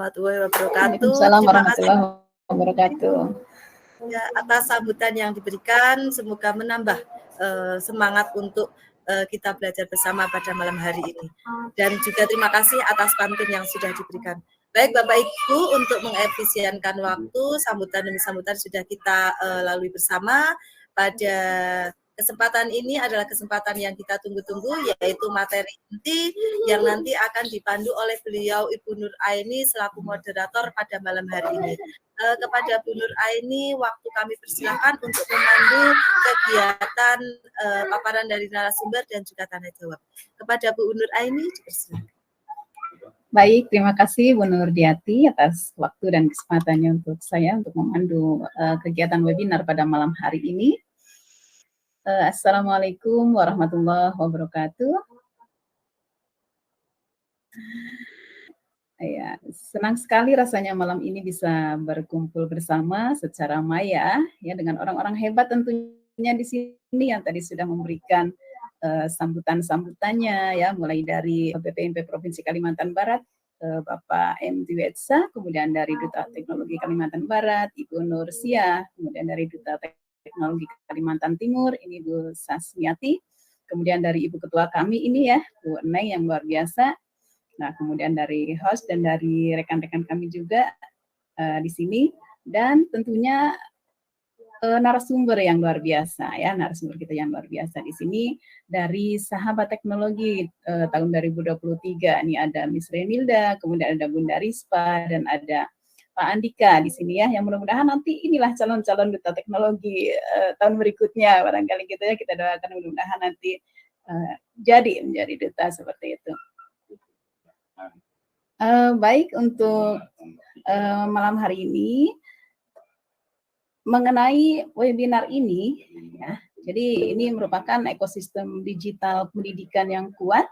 warahmatullahi wabarakatuh. Waalaikumsalam Terima kasih warahmatullahi wabarakatuh. ya, atas sambutan yang diberikan. Semoga menambah semangat untuk kita belajar bersama pada malam hari ini. Dan juga terima kasih atas pantun yang sudah diberikan. Baik Bapak Ibu, untuk mengefisienkan waktu, sambutan demi sambutan sudah kita lalui bersama. Pada kesempatan ini adalah kesempatan yang kita tunggu-tunggu, yaitu materi inti yang nanti akan dipandu oleh beliau Ibu Nur Aini selaku moderator pada malam hari ini. Kepada Bu Nur Aini, waktu kami persilahkan untuk memandu kegiatan paparan dari narasumber dan juga tanya jawab. Kepada Bu Nur Aini, dipersilakan. Baik, terima kasih Bu Nurdiati atas waktu dan kesempatannya untuk saya untuk memandu kegiatan webinar pada malam hari ini. Assalamualaikum warahmatullahi wabarakatuh. Ya, senang sekali rasanya malam ini bisa berkumpul bersama secara maya ya dengan orang-orang hebat tentunya di sini yang tadi sudah memberikan sambutan-sambutannya ya, mulai dari BPMP Provinsi Kalimantan Barat, Bapak M. Dwietsa, kemudian dari Duta Teknologi Kalimantan Barat, Ibu Nursia, kemudian dari Duta Teknologi Kalimantan Timur, ini Bu Sasmiati, kemudian dari Ibu Ketua kami ini ya, Bu Neng yang luar biasa. Nah, kemudian dari host dan dari rekan-rekan kami juga di sini, dan tentunya narasumber yang luar biasa ya, narasumber kita yang luar biasa di sini dari Sahabat Teknologi tahun 2023. Ini ada Miss Renilda, kemudian ada Bunda Rispa dan ada Pak Andika di sini ya, yang mudah-mudahan nanti inilah calon-calon duta teknologi tahun berikutnya barangkali gitu ya, kita doakan mudah-mudahan nanti jadi menjadi duta seperti itu. Baik, untuk malam hari ini mengenai webinar ini, ya, jadi ini merupakan ekosistem digital pendidikan yang kuat,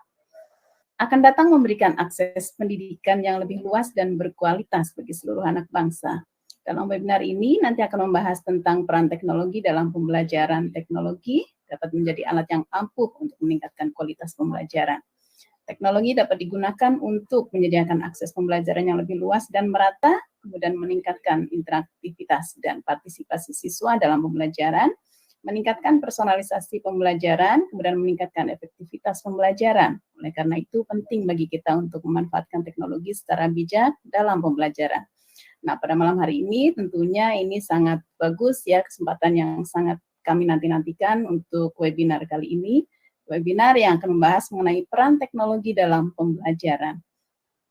akan datang memberikan akses pendidikan yang lebih luas dan berkualitas bagi seluruh anak bangsa. Dalam webinar ini nanti akan membahas tentang peran teknologi dalam pembelajaran. Teknologi dapat menjadi alat yang ampuh untuk meningkatkan kualitas pembelajaran. Teknologi dapat digunakan untuk menyediakan akses pembelajaran yang lebih luas dan merata, kemudian meningkatkan interaktivitas dan partisipasi siswa dalam pembelajaran, meningkatkan personalisasi pembelajaran, kemudian meningkatkan efektivitas pembelajaran. Oleh karena itu penting bagi kita untuk memanfaatkan teknologi secara bijak dalam pembelajaran. Nah, pada malam hari ini tentunya ini sangat bagus ya, kesempatan yang sangat kami nanti-nantikan untuk webinar kali ini. Webinar yang akan membahas mengenai peran teknologi dalam pembelajaran.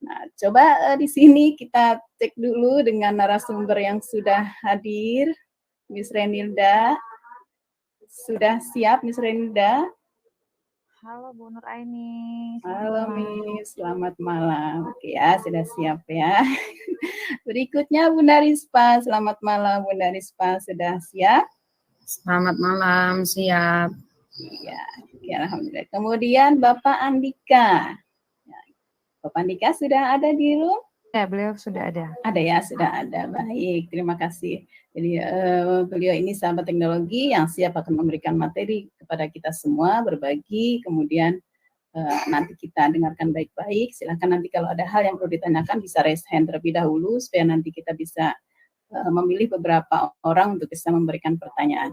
Nah, coba di sini kita cek dulu dengan narasumber yang sudah hadir. Miss Renilda, sudah siap Miss Renilda? Halo Bu Nur Aini. Halo Miss, selamat malam. Oke ya, sudah siap ya. Berikutnya Bunda Rispa, selamat malam Bunda Rispa, sudah siap? Selamat malam, siap. Ya, alhamdulillah. Kemudian Bapak Andika. Ya, Bapak Andika sudah ada di room? Ya, beliau sudah ada. Ada ya, sudah ada. Baik, terima kasih. Jadi beliau ini sahabat teknologi yang siap akan memberikan materi kepada kita semua, berbagi, kemudian nanti kita dengarkan baik-baik. Silakan nanti kalau ada hal yang perlu ditanyakan bisa raise hand terlebih dahulu supaya nanti kita bisa memilih beberapa orang untuk bisa memberikan pertanyaan.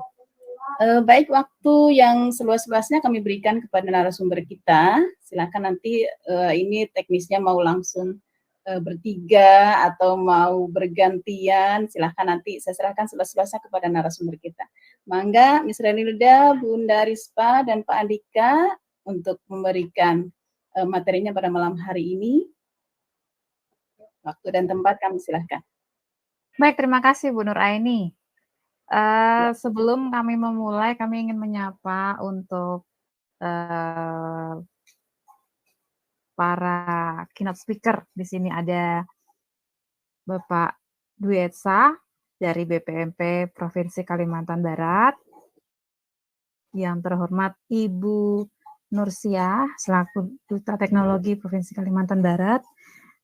Baik, waktu yang seluas-luasnya kami berikan kepada narasumber kita. Silakan nanti ini teknisnya mau langsung bertiga atau mau bergantian, silakan nanti saya serahkan seluas-luasnya kepada narasumber kita. Mangga, Miss Renilda, Bunda Rispa, dan Pak Andika untuk memberikan materinya pada malam hari ini. Waktu dan tempat kami silakan. Baik, terima kasih Bu Nur Aini. Sebelum kami memulai, kami ingin menyapa untuk para keynote speaker. Di sini ada Bapak Dwietsa dari BPMP Provinsi Kalimantan Barat, yang terhormat Ibu Nursia selaku Duta Teknologi Provinsi Kalimantan Barat,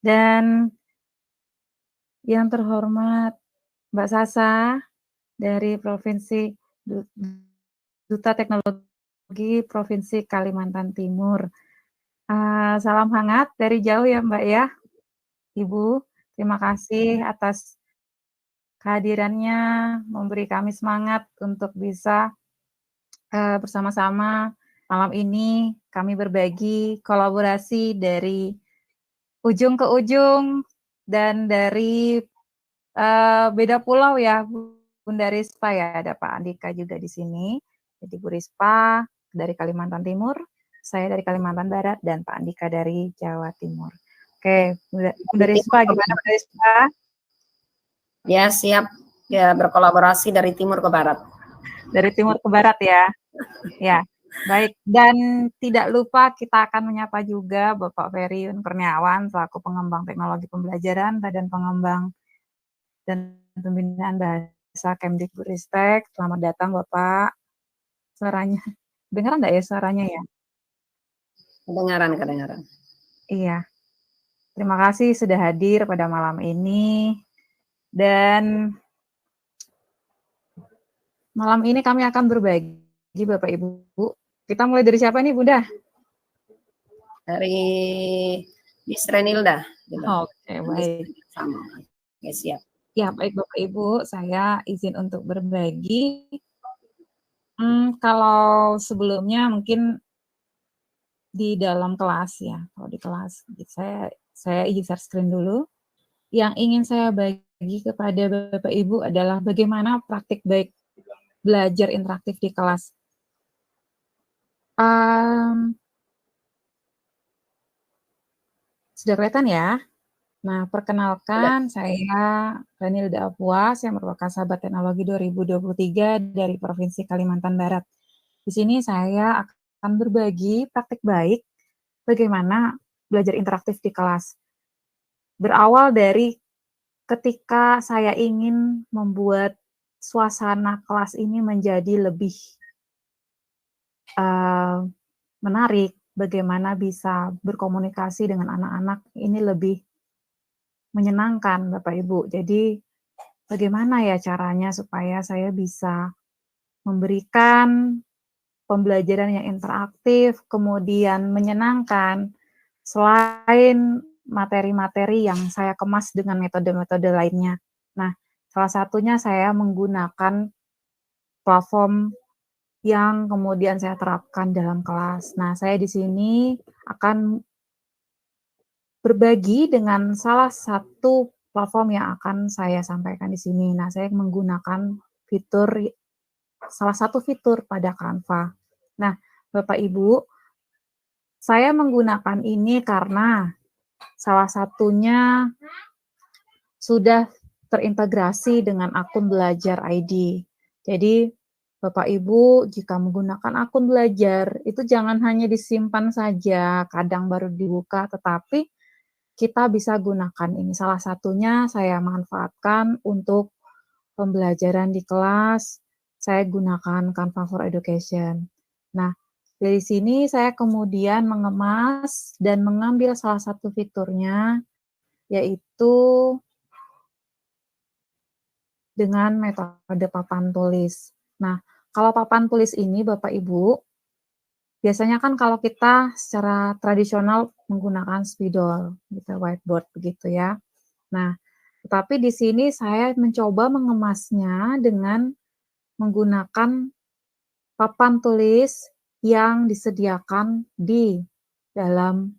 dan yang terhormat Mbak Sasa dari Provinsi Duta Teknologi Provinsi Kalimantan Timur. Salam hangat dari jauh ya Mbak ya, Ibu. Terima kasih atas kehadirannya, memberi kami semangat untuk bisa bersama-sama malam ini kami berbagi kolaborasi dari ujung ke ujung dan dari beda pulau ya, Bunda Rispa ya, ada Pak Andika juga di sini. Jadi Bu Rispa dari Kalimantan Timur, saya dari Kalimantan Barat, dan Pak Andika dari Jawa Timur. Oke, Bunda Rispa, gimana Bunda Rispa? Ya, siap. Ya, berkolaborasi dari timur ke barat. Dari timur ke barat ya. Ya, baik. Dan tidak lupa kita akan menyapa juga Bapak Ferry Kurniawan selaku pengembang teknologi pembelajaran, Badan Pengembang dan Pembinaan Bahasa Kemdikbudristek. Selamat datang Bapak. Suaranya, dengar enggak ya suaranya ya? Kedengaran. Iya. Terima kasih sudah hadir pada malam ini. Dan malam ini kami akan berbagi Bapak Ibu. Kita mulai dari siapa nih Bunda? Dari Miss Renilda. Oke, baik. Sama. Oke, siap. Ya, baik Bapak Ibu, saya izin untuk berbagi. Kalau sebelumnya mungkin di dalam kelas ya, kalau di kelas saya izin share screen dulu. Yang ingin saya bagi kepada Bapak Ibu adalah bagaimana praktik baik belajar interaktif di kelas. Sudah kelihatan ya? Nah, perkenalkan saya Renilda Apuas yang merupakan Sahabat Teknologi 2023 dari Provinsi Kalimantan Barat. Di sini saya akan berbagi praktik baik bagaimana belajar interaktif di kelas. Berawal dari ketika saya ingin membuat suasana kelas ini menjadi lebih menarik, bagaimana bisa berkomunikasi dengan anak-anak ini lebih menyenangkan Bapak Ibu. Jadi bagaimana ya caranya supaya saya bisa memberikan pembelajaran yang interaktif, kemudian menyenangkan, selain materi-materi yang saya kemas dengan metode-metode lainnya. Nah, salah satunya saya menggunakan platform yang kemudian saya terapkan dalam kelas. Nah, saya di sini akan berbagi dengan salah satu platform yang akan saya sampaikan di sini. Nah, saya menggunakan salah satu fitur pada Canva. Nah, Bapak Ibu, saya menggunakan ini karena salah satunya sudah terintegrasi dengan akun Belajar ID. Jadi, Bapak Ibu, jika menggunakan akun belajar, itu jangan hanya disimpan saja, kadang baru dibuka, tetapi kita bisa gunakan ini. Salah satunya saya manfaatkan untuk pembelajaran di kelas, saya gunakan Canva for Education. Nah, dari sini saya kemudian mengemas dan mengambil salah satu fiturnya, yaitu dengan metode papan tulis. Nah, kalau papan tulis ini Bapak Ibu, biasanya kan kalau kita secara tradisional menggunakan spidol, gitu, whiteboard begitu ya. Nah, tetapi di sini saya mencoba mengemasnya dengan menggunakan papan tulis yang disediakan di dalam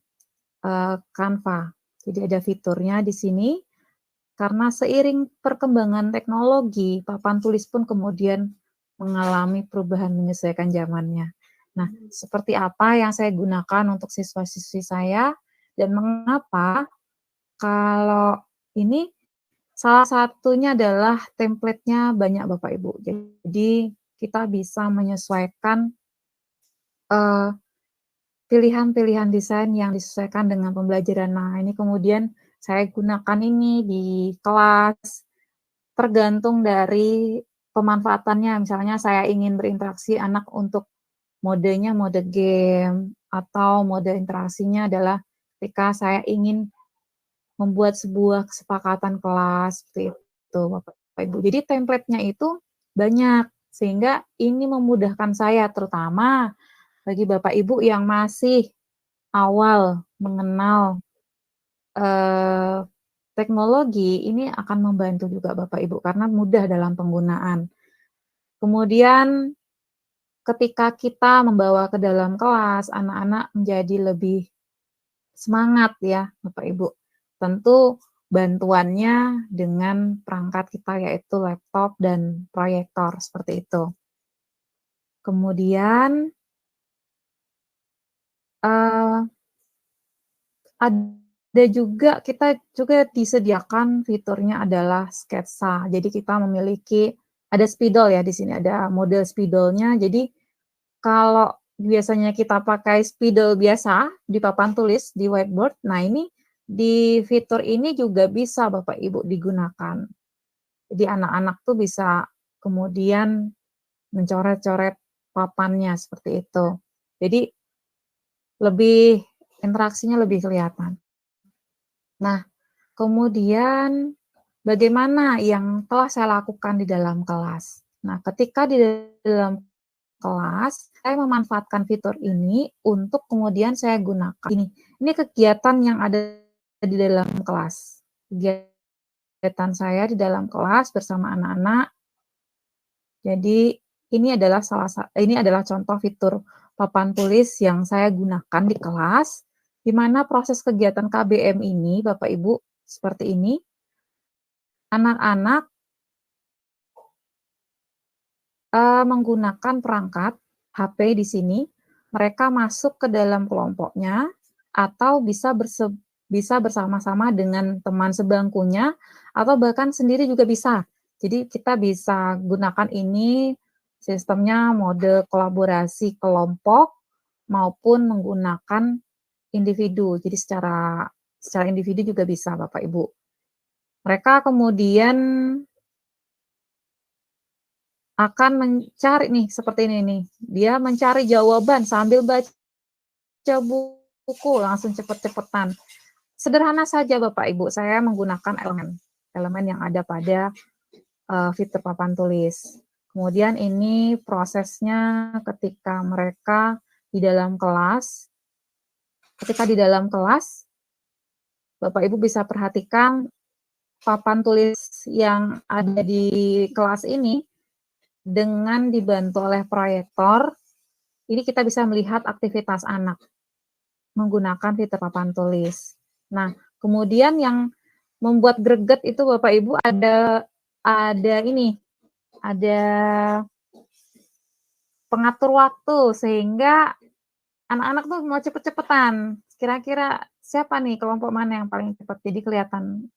Canva. Jadi ada fiturnya di sini. Karena seiring perkembangan teknologi, papan tulis pun kemudian mengalami perubahan menyesuaikan zamannya. Nah, seperti apa yang saya gunakan untuk siswa-siswi saya dan mengapa? Kalau ini salah satunya adalah template-nya banyak Bapak Ibu. Jadi kita bisa menyesuaikan pilihan-pilihan desain yang disesuaikan dengan pembelajaran. Nah, ini kemudian saya gunakan ini di kelas, tergantung dari pemanfaatannya. Misalnya saya ingin berinteraksi anak untuk modenya mode game, atau mode interaksinya adalah ketika saya ingin membuat sebuah kesepakatan kelas, seperti itu Bapak Ibu. Jadi template-nya itu banyak, sehingga ini memudahkan saya, terutama bagi Bapak Ibu yang masih awal mengenal teknologi ini akan membantu juga Bapak Ibu karena mudah dalam penggunaan. Kemudian ketika kita membawa ke dalam kelas, anak-anak menjadi lebih semangat ya Bapak Ibu. Tentu bantuannya dengan perangkat kita yaitu laptop dan proyektor seperti itu. Kemudian ada juga, kita juga disediakan fiturnya adalah sketsa. Jadi kita memiliki, ada spidol ya di sini, ada model spidolnya. Jadi kalau biasanya kita pakai spidol biasa di papan tulis di whiteboard, nah ini di fitur ini juga bisa Bapak Ibu digunakan. Jadi anak-anak tuh bisa kemudian mencoret-coret papannya seperti itu. Jadi lebih interaksinya lebih kelihatan. Nah, kemudian bagaimana yang telah saya lakukan di dalam kelas? Nah, ketika di dalam kelas, saya memanfaatkan fitur ini untuk kemudian saya gunakan. Ini kegiatan yang ada di dalam kelas. Kegiatan saya di dalam kelas bersama anak-anak. Jadi ini adalah contoh fitur papan tulis yang saya gunakan di kelas, di mana proses kegiatan KBM ini, Bapak Ibu, seperti ini. Anak-anak menggunakan perangkat HP di sini, mereka masuk ke dalam kelompoknya atau bisa bersama-sama dengan teman sebangkunya atau bahkan sendiri juga bisa. Jadi kita bisa gunakan ini sistemnya mode kolaborasi kelompok maupun menggunakan individu. Jadi secara individu juga bisa Bapak Ibu. Mereka kemudian akan mencari nih seperti ini nih. Dia mencari jawaban sambil baca buku langsung cepet-cepetan. Sederhana saja Bapak Ibu, saya menggunakan elemen yang ada pada fitur papan tulis. Kemudian ini prosesnya ketika mereka di dalam kelas. Ketika di dalam kelas, Bapak Ibu bisa perhatikan papan tulis yang ada di kelas ini dengan dibantu oleh proyektor, ini kita bisa melihat aktivitas anak menggunakan fitur papan tulis. Nah, kemudian yang membuat greget itu Bapak Ibu ada pengatur waktu sehingga anak-anak tuh mau cepet-cepetan. Kira-kira siapa nih kelompok mana yang paling cepat? Jadi kelihatan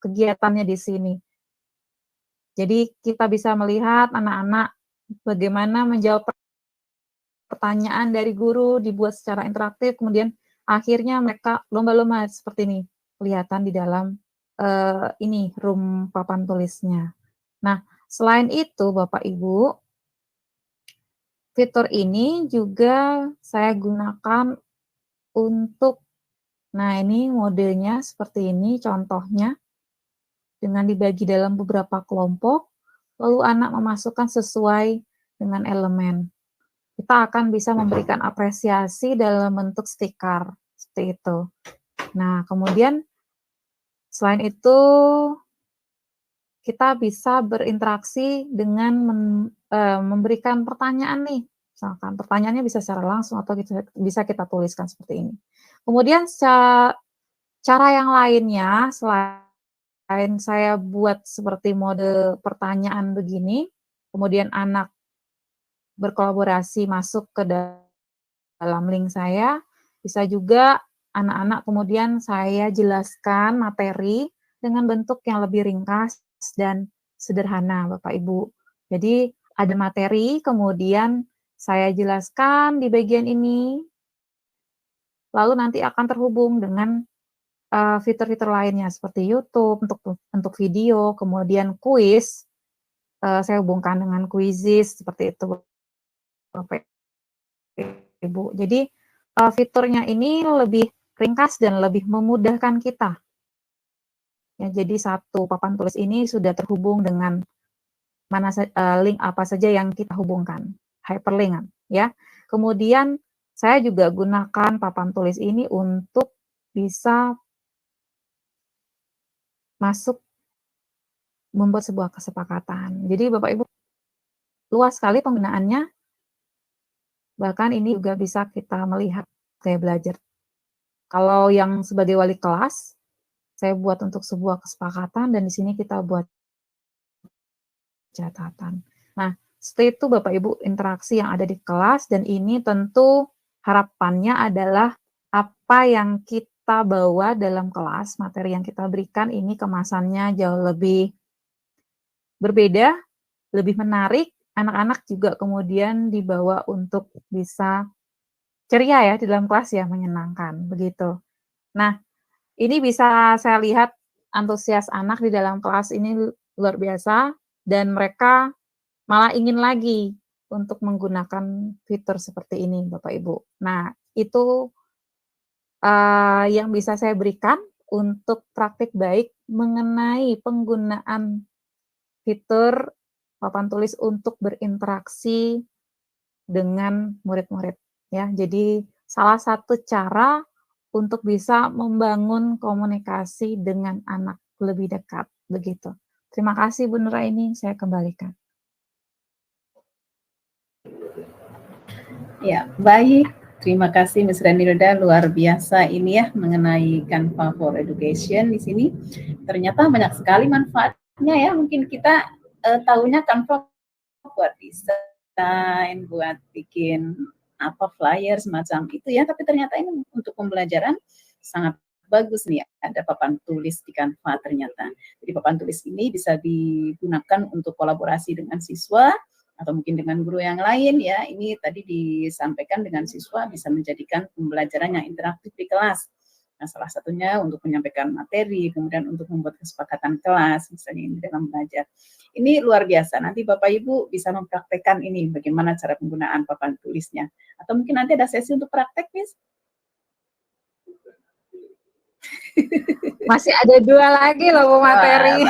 kegiatannya di sini. Jadi kita bisa melihat anak-anak bagaimana menjawab pertanyaan dari guru dibuat secara interaktif, kemudian akhirnya mereka lomba-lomba seperti ini kelihatan di dalam room papan tulisnya. Nah, selain itu Bapak Ibu, fitur ini juga saya gunakan untuk, nah ini modenya seperti ini contohnya, dengan dibagi dalam beberapa kelompok, lalu anak memasukkan sesuai dengan elemen. Kita akan bisa memberikan apresiasi dalam bentuk stiker, seperti itu. Nah, kemudian selain itu, kita bisa berinteraksi dengan memberikan pertanyaan nih. Misalkan pertanyaannya bisa secara langsung atau bisa kita tuliskan seperti ini. Kemudian cara yang lainnya, selain saya buat seperti mode pertanyaan begini, kemudian anak berkolaborasi masuk ke dalam link saya, bisa juga anak-anak kemudian saya jelaskan materi dengan bentuk yang lebih ringkas dan sederhana Bapak Ibu. Jadi ada materi, kemudian saya jelaskan di bagian ini, lalu nanti akan terhubung dengan fitur-fitur lainnya seperti YouTube untuk video, kemudian kuis, saya hubungkan dengan Quizizz seperti itu Bapak Ibu. Jadi fiturnya ini lebih ringkas dan lebih memudahkan kita. Ya, jadi satu papan tulis ini sudah terhubung dengan link apa saja yang kita hubungkan, hyperlink ya. Kemudian saya juga gunakan papan tulis ini untuk bisa masuk membuat sebuah kesepakatan. Jadi Bapak Ibu, luas sekali penggunaannya, bahkan ini juga bisa kita melihat gaya belajar. Kalau yang sebagai wali kelas, saya buat untuk sebuah kesepakatan dan di sini kita buat catatan. Nah, setelah itu Bapak Ibu interaksi yang ada di kelas dan ini tentu harapannya adalah apa yang kita bawa dalam kelas, materi yang kita berikan ini kemasannya jauh lebih berbeda, lebih menarik, anak-anak juga kemudian dibawa untuk bisa ceria ya di dalam kelas ya, menyenangkan, begitu. Nah, ini bisa saya lihat antusias anak di dalam kelas ini luar biasa dan mereka malah ingin lagi untuk menggunakan fitur seperti ini, Bapak Ibu. Nah, itu yang bisa saya berikan untuk praktik baik mengenai penggunaan fitur papan tulis untuk berinteraksi dengan murid-murid ya. Jadi salah satu cara untuk bisa membangun komunikasi dengan anak lebih dekat begitu. Terima kasih Bu Nuraini, saya kembalikan. Ya, baik. Terima kasih Ms. Renilda, luar biasa ini ya mengenai Canva for Education di sini. Ternyata banyak sekali manfaatnya ya. Mungkin kita tahunya Canva buat desain, buat bikin apa flyer semacam itu ya. Tapi ternyata ini untuk pembelajaran sangat bagus nih. Ada papan tulis di Canva ternyata. Jadi papan tulis ini bisa digunakan untuk kolaborasi dengan siswa atau mungkin dengan guru yang lain ya. Ini tadi disampaikan dengan siswa bisa menjadikan pembelajaran yang interaktif di kelas. Nah, salah satunya untuk menyampaikan materi, kemudian untuk membuat kesepakatan kelas, misalnya ini dalam belajar. Ini luar biasa. Nanti Bapak Ibu bisa mempraktekkan ini bagaimana cara penggunaan papan tulisnya. Atau mungkin nanti ada sesi untuk praktek, Miss? Masih ada 2 lagi loh Bu materi.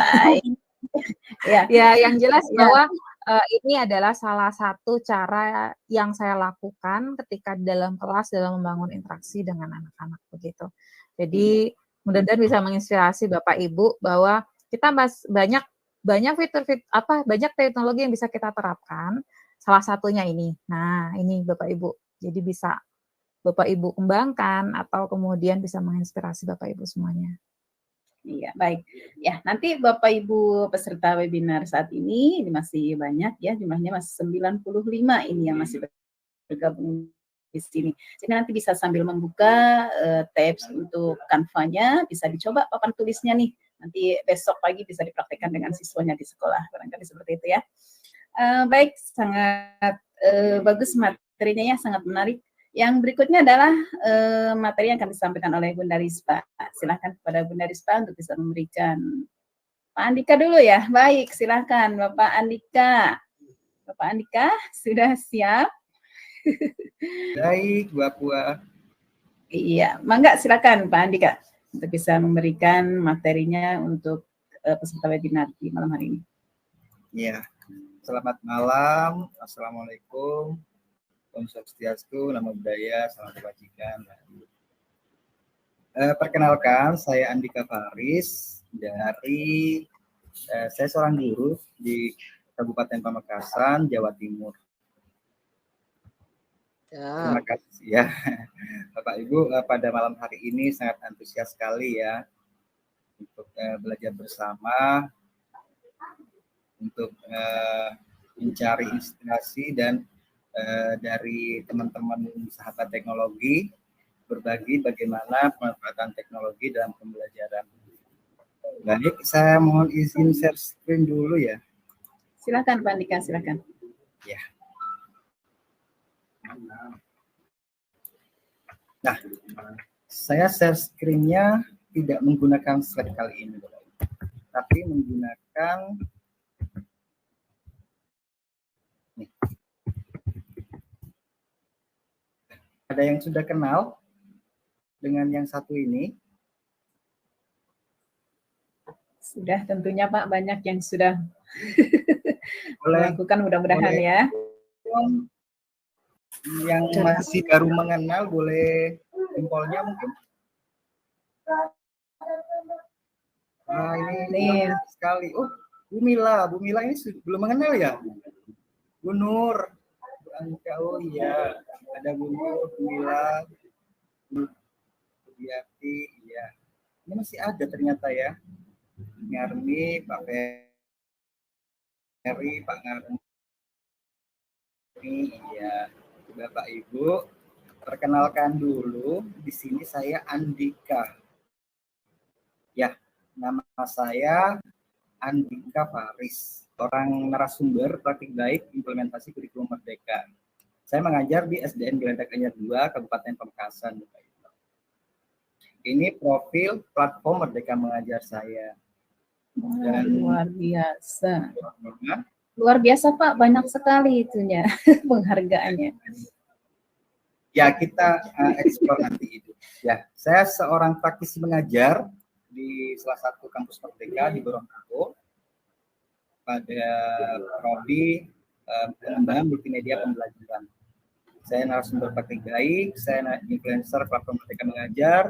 Ya. Ya, yang jelas bahwa ini adalah salah satu cara yang saya lakukan ketika dalam kelas dalam membangun interaksi dengan anak-anak begitu. Jadi mudah-mudahan bisa menginspirasi Bapak Ibu bahwa kita banyak fitur-fitur banyak teknologi yang bisa kita terapkan. Salah satunya ini. Nah, ini Bapak Ibu. Jadi bisa Bapak Ibu kembangkan atau kemudian bisa menginspirasi Bapak Ibu semuanya. Iya, baik. Ya, nanti Bapak Ibu peserta webinar saat ini masih banyak ya, jumlahnya masih 95 ini yang masih bergabung di sini. Jadi nanti bisa sambil membuka tabs untuk Canva-nya, bisa dicoba papan tulisnya nih. Nanti besok pagi bisa dipraktekkan dengan siswanya di sekolah, barangkali seperti itu ya. Baik, sangat bagus materinya ya, sangat menarik. Yang berikutnya adalah materi yang akan disampaikan oleh Bunda Rispa. Silakan kepada Bunda Rispa untuk bisa memberikan. Pak Andika dulu ya. Baik, silakan Bapak Andika. Bapak Andika sudah siap? Baik, Mbak Pua. Iya, mangga silakan Pak Andika untuk bisa memberikan materinya untuk peserta webinar di malam hari ini. Ya, selamat malam. Assalamualaikum. Om Swastiastu, Namo Buddhaya, Salam Kebajikan. Perkenalkan, saya Andika Faris dari saya seorang guru di Kabupaten Pamekasan, Jawa Timur. Terima kasih ya, Bapak Ibu. Pada malam hari ini sangat antusias sekali ya untuk belajar bersama, untuk mencari inspirasi dan dari teman-teman sahabat teknologi, berbagi bagaimana pemanfaatan teknologi dalam pembelajaran. Baik, saya mohon izin share screen dulu ya. Silakan Pak Andika, silakan. Ya. Nah, saya share screen-nya tidak menggunakan slide kali ini, tapi menggunakan nih. Ada yang sudah kenal dengan yang satu ini? Sudah tentunya Pak, banyak yang sudah Boleh, melakukan mudah-mudahan ya. Yang masih baru mengenal boleh jempolnya mungkin. Nah, ini Nih. menarik sekali. Oh, Bu Mila ini belum mengenal ya? Bu Nur, Bu Anka, oh iya, ada Bu Nur, Bu Mila, Bu Yati, iya. Ini masih ada ternyata ya. Ngarmi, Pak Ferry, Pak Ngarmi, iya. Bapak Ibu, perkenalkan dulu, di sini saya Andika. Ya, nama saya Andika Faris, orang narasumber praktik baik implementasi kurikulum Merdeka. Saya mengajar di SDN Gelendak Anyar 2, Kabupaten Pamekasan. Ini profil platform Merdeka Mengajar saya. Dan Luar biasa. Luar biasa Pak, banyak sekali itunya penghargaannya. Ya, kita eksplor nanti itu. Ya, saya seorang praktisi mengajar di salah satu kampus Merdeka di Gorontalo pada prodi pengembangan multimedia pembelajaran. Saya narasumber praktik baik, saya influencer platform Merdeka Mengajar,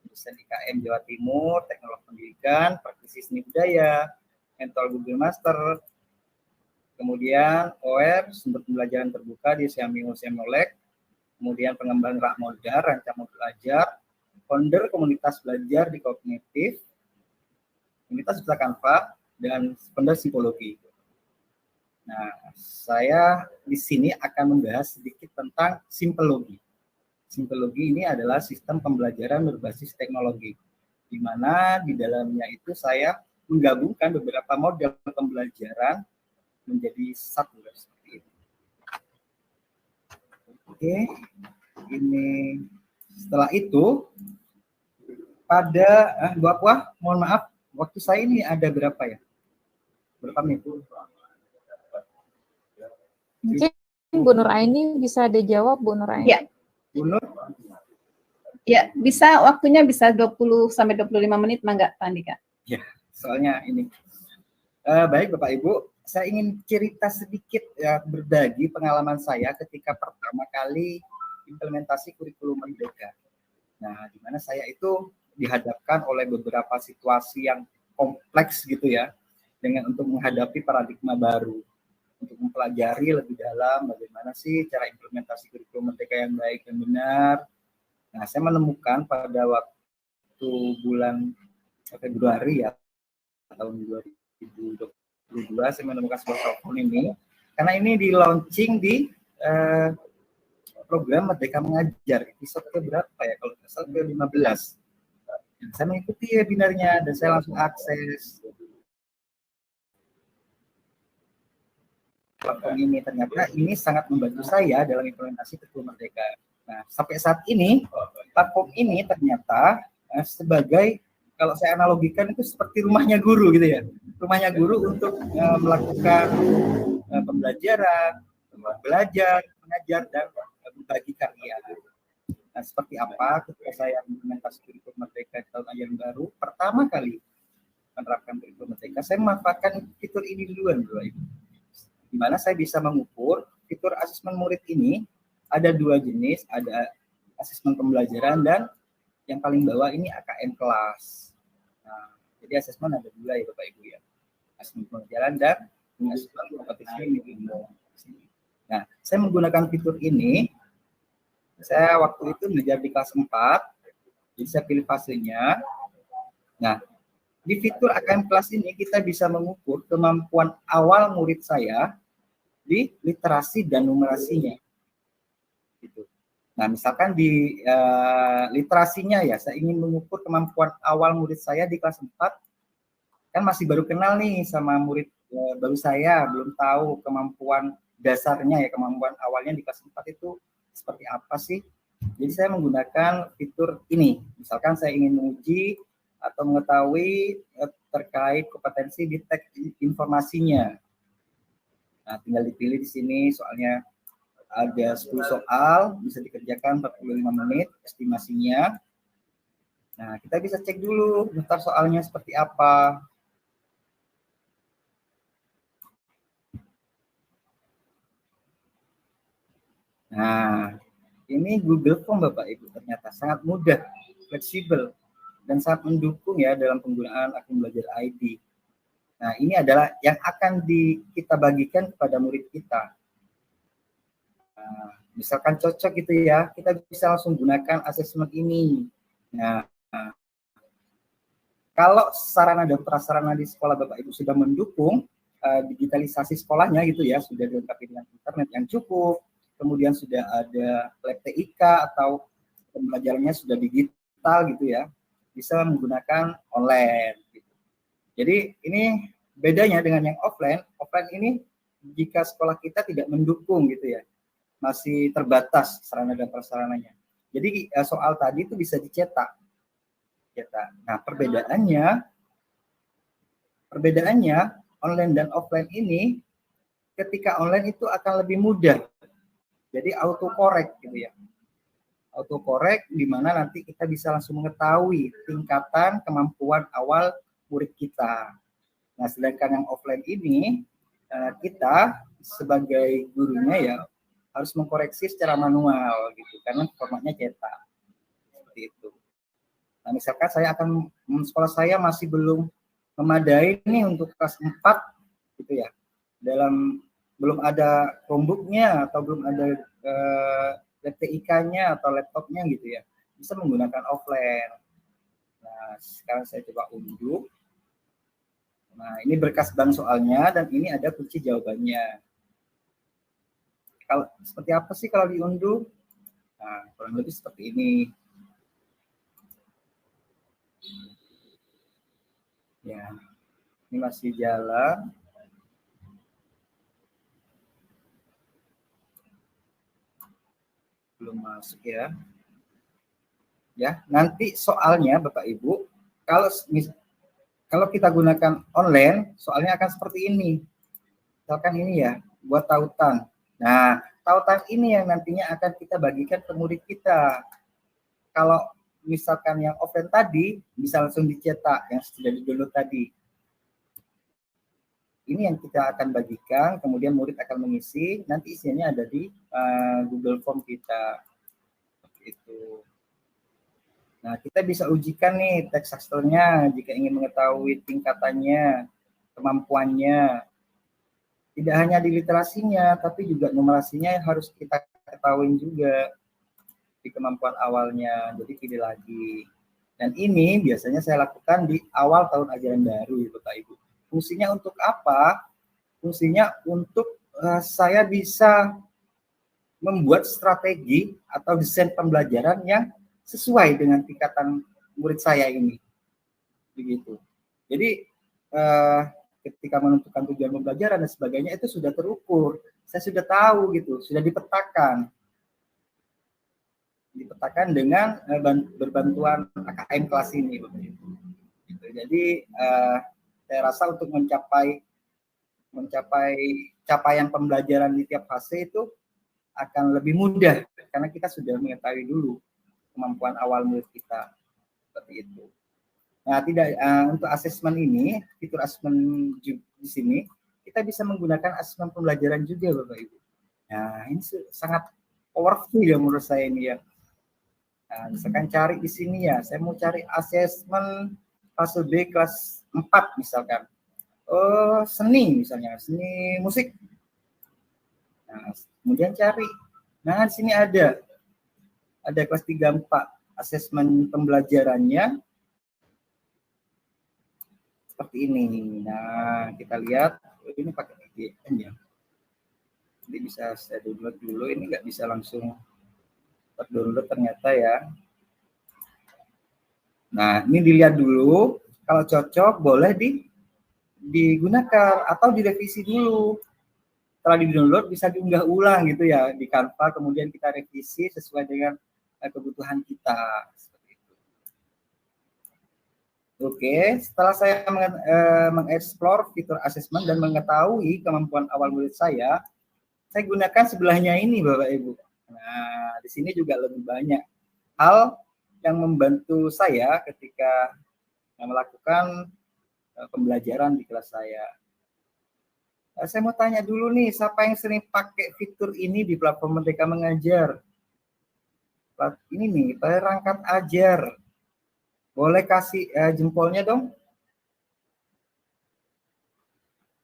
dosen IKM Jawa Timur, teknologi pendidikan, praktisi seni budaya, mentor Google Master, kemudian OER, sumber pembelajaran terbuka di Xiaomi Lek, kemudian pengembang rak modal, rancang belajar, founder komunitas belajar di Kognitif, komunitas Bisa Canva, dan founder psikologi. Nah, saya di sini akan membahas sedikit tentang simplelogi. Simplelogi ini adalah sistem pembelajaran berbasis teknologi, di mana di dalamnya itu saya menggabungkan beberapa model pembelajaran menjadi satu seperti ini. Oke, ini setelah itu pada Bu Aqua, mohon maaf, waktu saya ini ada berapa ya? Berapa menit? Mungkin Bu Nur Aini bisa dijawab, Bu Nur Aini. Ya. Bu Nur? Ya, bisa waktunya bisa 20 sampai 25 menit, Mangga Pak Andika. Ya, soalnya ini. Baik Bapak Ibu, saya ingin cerita sedikit ya, berbagi pengalaman saya ketika pertama kali implementasi kurikulum Merdeka. Nah, di mana saya itu dihadapkan oleh beberapa situasi yang kompleks gitu ya, dengan untuk menghadapi paradigma baru, untuk mempelajari lebih dalam bagaimana sih cara implementasi kurikulum Merdeka yang baik dan benar. Nah, saya menemukan pada waktu bulan Februari ya, tahun 2022, saya menemukan sebuah platform ini, karena ini di launching di program Merdeka Mengajar, episode berapa ya, kalau tidak salah ke-15. Saya mengikuti webinarnya dan saya langsung akses platform ini. Ternyata ini sangat membantu saya dalam implementasi kurikulum Merdeka. Nah, sampai saat ini platform ini ternyata sebagai, kalau saya analogikan itu seperti rumahnya guru gitu ya. Rumahnya guru untuk melakukan pembelajaran, belajar, mengajar, dan berbagi karya. Nah, seperti apa ketika saya implementasi kurikulum Merdeka di tahun ajaran baru, pertama kali menerapkan kurikulum Merdeka, saya memanfaatkan fitur ini duluan, di mana saya bisa mengukur fitur asesmen murid ini. Ada dua jenis, ada asesmen pembelajaran dan yang paling bawah ini AKM kelas. Nah, jadi asesmen ada dua ya Bapak Ibu ya, asesmen pembelajaran dan asesmen kompetisi individu. Nah, saya menggunakan fitur ini. Saya waktu itu mengajar di kelas 4, jadi saya pilih fasenya. Nah, di fitur AKM kelas ini kita bisa mengukur kemampuan awal murid saya di literasi dan numerasinya. Gitu. Nah, misalkan di literasinya ya, saya ingin mengukur kemampuan awal murid saya di kelas 4, kan masih baru kenal nih sama murid baru saya, belum tahu kemampuan dasarnya ya, kemampuan awalnya di kelas 4 itu seperti apa sih. Jadi saya menggunakan fitur ini. Misalkan saya ingin menguji atau mengetahui terkait kompetensi di teks informasinya. Nah, tinggal dipilih di sini, soalnya ada 10 soal, bisa dikerjakan 45 menit estimasinya. Nah, kita bisa cek dulu daftar soalnya seperti apa. Nah, ini Google Form Bapak Ibu, ternyata sangat mudah, fleksibel. dan sangat mendukung ya dalam penggunaan akun belajar ID. Nah, ini adalah yang akan kita bagikan kepada murid kita. Nah, misalkan cocok gitu ya, kita bisa langsung gunakan asesmen ini. Nah, kalau sarana dan prasarana di sekolah Bapak Ibu sudah mendukung digitalisasi sekolahnya gitu ya, sudah dilengkapi dengan internet yang cukup, kemudian sudah ada lab TIK atau pembelajarannya sudah digital gitu ya, bisa menggunakan online. Gitu. Jadi ini bedanya dengan yang offline. Offline ini jika sekolah kita tidak mendukung gitu ya, masih terbatas sarana dan prasarananya. Jadi soal tadi itu bisa dicetak. Nah, perbedaannya online dan offline ini, ketika online itu akan lebih mudah. Jadi autocorrect gitu ya. Autocorrect di mana nanti kita bisa langsung mengetahui tingkatan kemampuan awal murid kita. Nah, sedangkan yang offline ini kita sebagai gurunya ya harus mengkoreksi secara manual gitu karena formatnya cetak. Seperti itu. Nah, misalkan sekolah saya masih belum memadai nih untuk kelas 4 gitu ya. Belum ada Chromebook-nya atau belum ada lab TIK-nya atau laptopnya gitu ya. Bisa menggunakan offline. Nah, sekarang saya coba unduh. Nah, ini berkas bank soalnya dan ini ada kunci jawabannya. Kalau seperti apa sih kalau diunduh? Nah, kurang lebih seperti ini. Ya, ini masih jalan. Belum masuk ya. Ya, nanti soalnya Bapak Ibu, kalau kita gunakan online, soalnya akan seperti ini. Misalkan ini ya, buat tautan. Nah, tautan ini yang nantinya akan kita bagikan ke murid kita. Kalau misalkan yang offline tadi, bisa langsung dicetak yang sudah di-download tadi. Ini yang kita akan bagikan, kemudian murid akan mengisi, nanti isinya ada di Google Form kita. Seperti itu. Nah, kita bisa ujikan nih teks sastranya jika ingin mengetahui tingkatannya, kemampuannya. Tidak hanya di literasinya, tapi juga numerasinya harus kita ketahui juga di kemampuan awalnya. Jadi pilih lagi. Dan ini biasanya saya lakukan di awal tahun ajaran baru, Bapak Ibu. Fungsinya untuk apa? Fungsinya untuk saya bisa membuat strategi atau desain pembelajaran yang sesuai dengan tingkatan murid saya ini, begitu. Jadi ketika menentukan tujuan pembelajaran dan sebagainya itu sudah terukur, saya sudah tahu gitu, sudah dipetakan dengan berbantuan AKM kelas ini, begitu. Jadi saya rasa untuk mencapai capaian pembelajaran di tiap fase itu akan lebih mudah karena kita sudah mengetahui dulu kemampuan awal murid kita, seperti itu. Nah, untuk asesmen ini, fitur asesmen di sini kita bisa menggunakan asesmen pembelajaran juga, Bapak Ibu. Nah, ini sangat powerful ya menurut saya ini ya. Nah, misalkan cari di sini ya, saya mau cari asesmen fase B kelas 4 misalkan. Seni misalnya, seni musik. Nah, kemudian cari. Nah, di sini ada kelas 3-4 asesmen pembelajarannya seperti ini. Nah, kita lihat ini pakai VPN ya. Jadi bisa saya download dulu, ini nggak bisa langsung terdownload ternyata ya. Nah, ini dilihat dulu, kalau cocok boleh digunakan atau direvisi dulu. Setelah di-download bisa diunggah ulang gitu ya di Canva, kemudian kita revisi sesuai dengan kebutuhan kita. Seperti itu. Oke, setelah saya mengeksplor fitur asesmen dan mengetahui kemampuan awal murid saya gunakan sebelahnya ini, Bapak Ibu. Nah, di sini juga lebih banyak hal yang membantu saya ketika melakukan pembelajaran di kelas saya. Saya mau tanya dulu nih, siapa yang sering pakai fitur ini di platform Merdeka Mengajar? Ini nih, perangkat ajar. Boleh kasih jempolnya dong.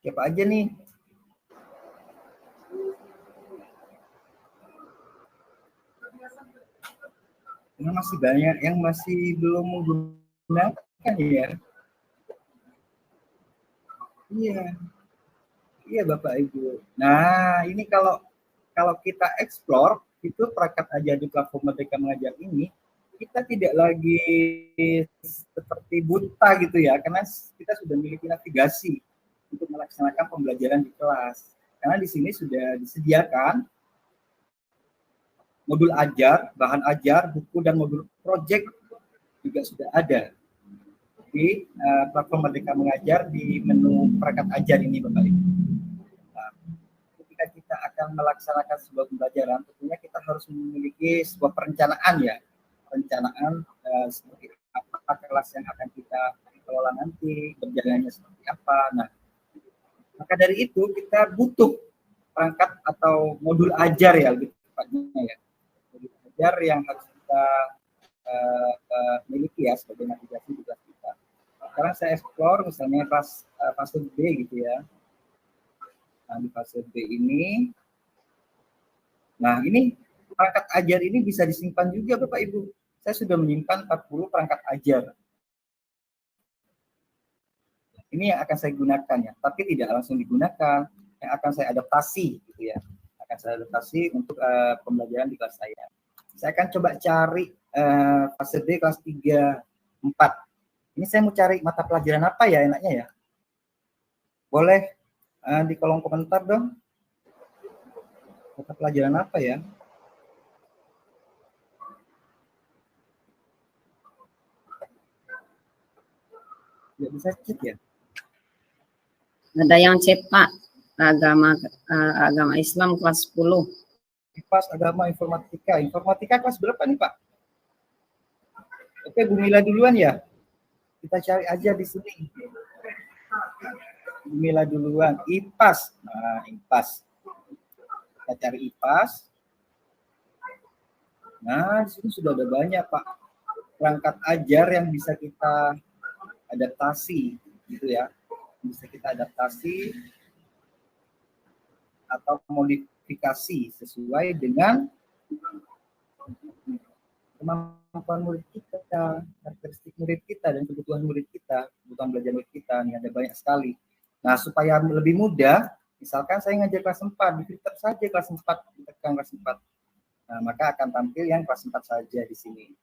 Siapa aja nih? Ini masih banyak yang masih belum menggunakan ya. Iya. Iya Bapak Ibu. Nah, ini kalau kita explore itu perangkat ajar di platform Merdeka Mengajar ini, kita tidak lagi seperti buta gitu ya, karena kita sudah memiliki navigasi untuk melaksanakan pembelajaran di kelas. Karena di sini sudah disediakan modul ajar, bahan ajar, buku, dan modul project juga sudah ada di platform Merdeka Mengajar di menu perangkat ajar ini Bapak Ibu. Nah, ketika kita akan melaksanakan sebuah pembelajaran, tentunya kita harus memiliki sebuah perencanaan ya, perencanaan seperti apa kelas yang akan kita kelola nanti, berjalannya seperti apa. Nah, maka dari itu kita butuh perangkat atau modul ajar ya, lebih tepatnya ya, modul ajar yang harus kita miliki ya sebagai navigasi di kelas kita. Sekarang saya explore misalnya kelas fase B gitu ya. Nah, di fase B ini, nah ini perangkat ajar ini bisa disimpan juga Bapak Ibu. Saya sudah menyimpan 40 perangkat ajar. Ini yang akan saya gunakan ya, tapi tidak langsung digunakan, yang akan saya adaptasi gitu ya. Akan saya adaptasi untuk pembelajaran di kelas saya. Saya akan coba cari fase B kelas 3, 4. Ini saya mau cari mata pelajaran apa ya enaknya ya? Boleh di kolom komentar dong. Mata pelajaran apa ya? Tidak bisa cek ya? Ada yang chat Pak, agama Islam kelas 10. IPAS agama informatika. Informatika kelas berapa nih Pak? Oke, Bu Mila duluan ya. Kita cari aja di sini. Bu Mila duluan. IPAS. Nah, IPAS. Kita cari IPAS. Nah, di sini sudah ada banyak Pak perangkat ajar yang bisa kita adaptasi, gitu ya. Bisa kita adaptasi atau modifikasi sesuai dengan kemampuan murid kita, karakteristik murid kita, dan kebutuhan murid kita, kebutuhan belajar murid kita. Ini ada banyak sekali. Nah, supaya lebih mudah, misalkan saya ngajar kelas 4, difilter saja kelas 4, ditekan kelas 4. Nah, maka akan tampil yang kelas 4 saja di sini.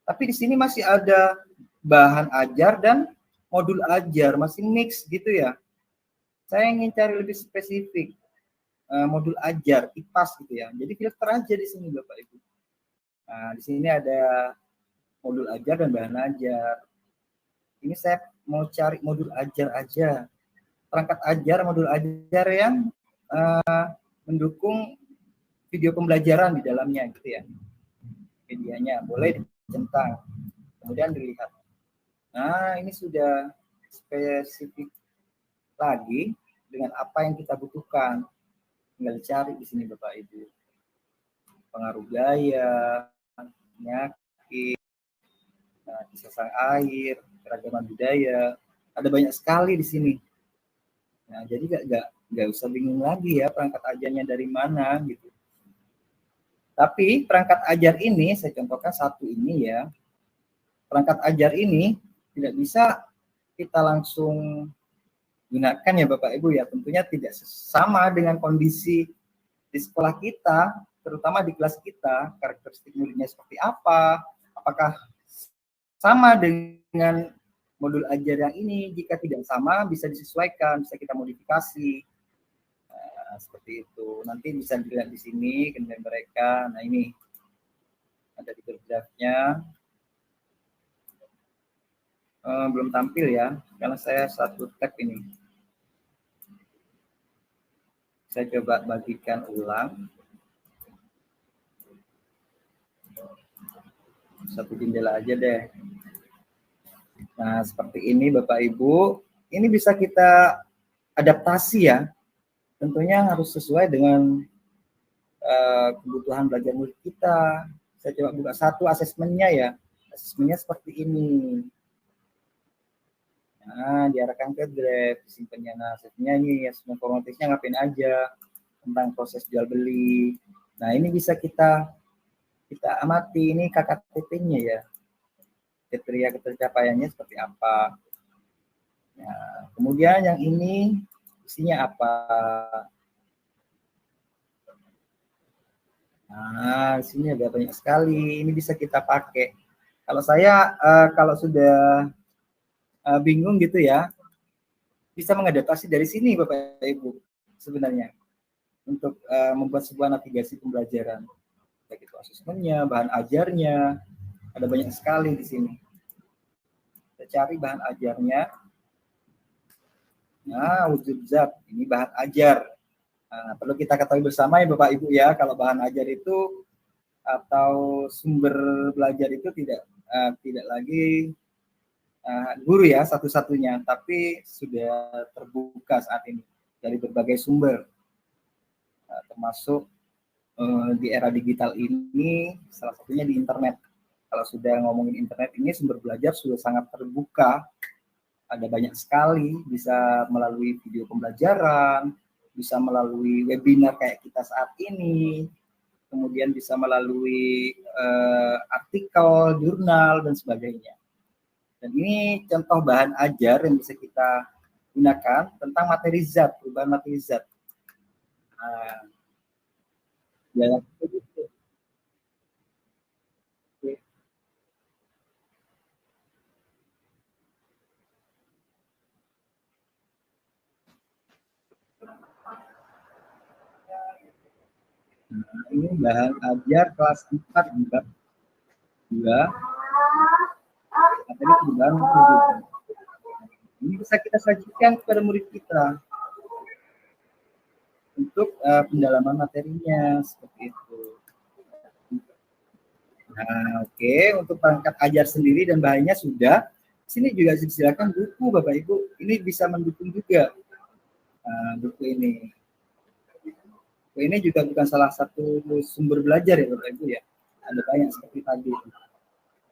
Tapi di sini masih ada bahan ajar dan modul ajar, masih mix gitu ya. Saya ingin cari lebih spesifik, modul ajar, IPAS gitu ya. Jadi filter aja di sini Bapak Ibu. Nah, di sini ada modul ajar dan bahan ajar. Ini saya mau cari modul ajar aja. Perangkat ajar, modul ajar yang mendukung video pembelajaran di dalamnya gitu ya. Medianya boleh dicentang. Kemudian dilihat. Nah, ini sudah spesifik lagi dengan apa yang kita butuhkan. Tinggal dicari di sini Bapak Ibu. Pengaruh gaya, penyakit, sesang air, keragaman budaya, ada banyak sekali di sini. Nah, jadi nggak usah bingung lagi ya perangkat ajarnya dari mana gitu. Tapi perangkat ajar ini, saya contohkan satu ini ya. Perangkat ajar ini tidak bisa kita langsung gunakan ya Bapak Ibu ya. Tentunya tidak sama dengan kondisi di sekolah kita, terutama di kelas kita, karakteristik muridnya seperti apa, apakah sama dengan modul ajar yang ini. Jika tidak sama, bisa disesuaikan, bisa kita modifikasi. Nah, seperti itu. Nanti bisa dilihat di sini, kemudian mereka. Nah, ini ada di draftnya. Belum tampil ya, karena saya satu tab ini. Saya coba bagikan ulang. Satu jendela aja deh. Nah, seperti ini Bapak Ibu. Ini bisa kita adaptasi ya. Tentunya harus sesuai dengan kebutuhan belajar murid kita. Saya coba buka satu asesmennya ya. Asesmennya seperti ini. Nah, diarahkan ke Drive, disimpannya. Nah, asesmennya ini asesmen formatisnya ngapain aja tentang proses jual beli. Nah, ini bisa kita amati ini KKTP-nya ya. Kriteria tercapaiannya seperti apa. Nah, kemudian yang ini isinya apa? Nah, di sini ada banyak sekali. Ini bisa kita pakai. Kalau saya kalau sudah bingung gitu ya, bisa mengadaptasi dari sini Bapak Ibu sebenarnya untuk membuat sebuah navigasi pembelajaran. Baik itu asesmennya, bahan ajarnya, ada banyak sekali di sini. Kita cari bahan ajarnya. Nah, wujud zat, ini bahan ajar. Nah, perlu kita ketahui bersama ya Bapak Ibu ya, kalau bahan ajar itu atau sumber belajar itu tidak lagi guru ya satu-satunya, tapi sudah terbuka saat ini dari berbagai sumber, termasuk di era digital ini, salah satunya di internet. Kalau sudah ngomongin internet ini, sumber belajar sudah sangat terbuka, ada banyak sekali, bisa melalui video pembelajaran, bisa melalui webinar kayak kita saat ini, kemudian bisa melalui artikel, jurnal, dan sebagainya. Dan ini contoh bahan ajar yang bisa kita gunakan tentang materi zat, perubahan materi zat. Nah, ya, nah, ini bahan ajar kelas 4 bab 2 materi perubahan materi zat. Ini bisa kita sajikan kepada murid kita untuk pendalaman materinya seperti itu. Nah, oke, untuk perangkat ajar sendiri dan bahannya sudah. Sini juga silakan buku Bapak Ibu. Ini bisa mendukung juga buku ini. Buku ini juga bukan salah satu sumber belajar ya Bapak Ibu ya. Ada banyak seperti tadi.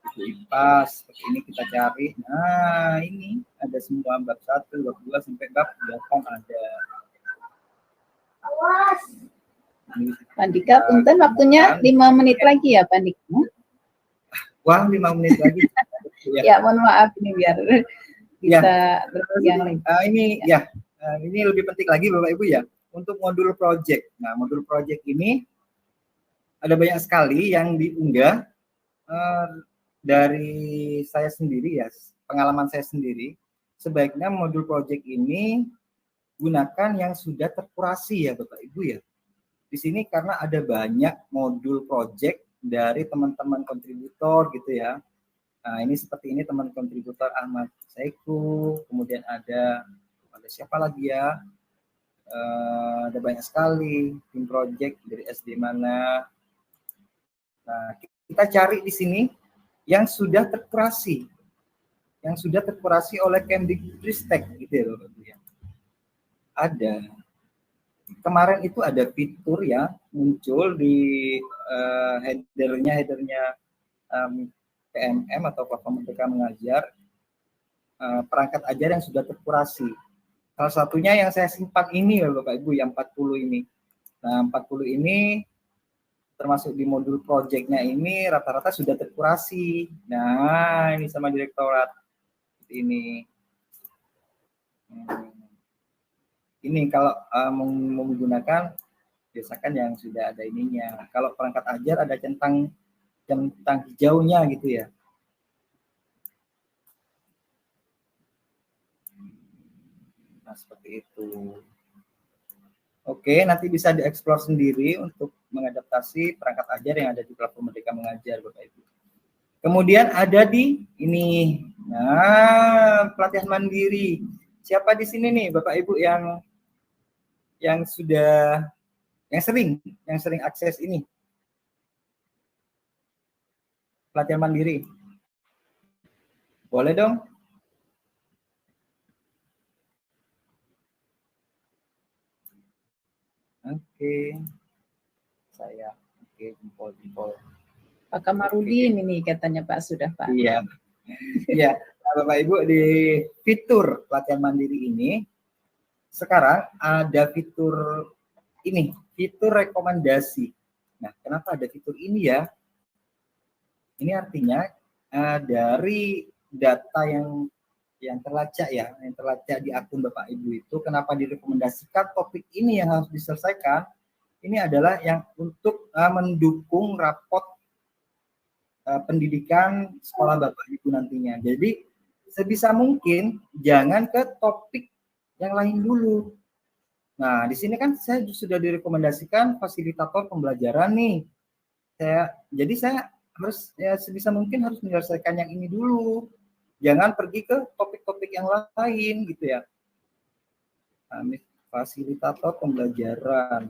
Buku IPA seperti ini kita cari. Nah, ini ada semua bab 1, bab 2 sampai bab 8 ada. Pandika, punten waktunya 5 menit lagi ya Pandika. Wah, 5 menit lagi. Ya, mohon maaf ini biar bisa terus yang lain. Ini ya, ini lebih penting lagi Bapak Ibu ya, untuk modul project. Nah, modul project ini ada banyak sekali yang diunggah dari saya sendiri ya, pengalaman saya sendiri. Sebaiknya modul project ini gunakan yang sudah terkurasi ya Bapak Ibu ya. Di sini karena ada banyak modul project dari teman-teman kontributor gitu ya. Nah, ini seperti ini teman kontributor Ahmad Saiku, kemudian ada siapa lagi ya? Ada banyak sekali tim project dari SD mana. Nah, kita cari di sini yang sudah terkurasi, oleh Kemdikbudristek gitu ya Bapak Ibu ya. Ada. Kemarin itu ada fitur ya muncul di headernya PMM atau Platform Merdeka Mengajar, perangkat ajar yang sudah terkurasi. Salah satunya yang saya simpan ini ya Bapak Ibu, yang 40 ini. Nah, 40 ini termasuk di modul project-nya ini rata-rata sudah terkurasi. Nah, ini sama direktorat ini. Ini kalau menggunakan biasakan yang sudah ada ininya. Kalau perangkat ajar ada centang hijaunya gitu ya. Nah, seperti itu. Oke, nanti bisa dieksplor sendiri untuk mengadaptasi perangkat ajar yang ada di Platform Merdeka Mengajar, Bapak Ibu. Kemudian ada di ini. Nah, pelatihan mandiri. Siapa di sini nih Bapak Ibu yang sudah yang sering akses ini pelatihan mandiri? Boleh dong? Oke. Saya jempol. Pak Kamarudin ini katanya Pak sudah Pak. Iya. Iya, nah, Bapak Ibu, di fitur pelatihan mandiri ini sekarang ada fitur ini, fitur rekomendasi. Nah, kenapa ada fitur ini ya? Ini artinya dari data yang terlacak ya, yang terlacak di akun Bapak Ibu itu, kenapa direkomendasikan topik ini yang harus diselesaikan? Ini adalah yang untuk mendukung rapot pendidikan sekolah Bapak Ibu nantinya. Jadi sebisa mungkin jangan ke topik yang lain dulu. Nah, di sini kan saya sudah direkomendasikan fasilitator pembelajaran nih. Jadi saya harus ya sebisa mungkin harus menyelesaikan yang ini dulu. Jangan pergi ke topik-topik yang lain gitu ya. Nah, fasilitator pembelajaran.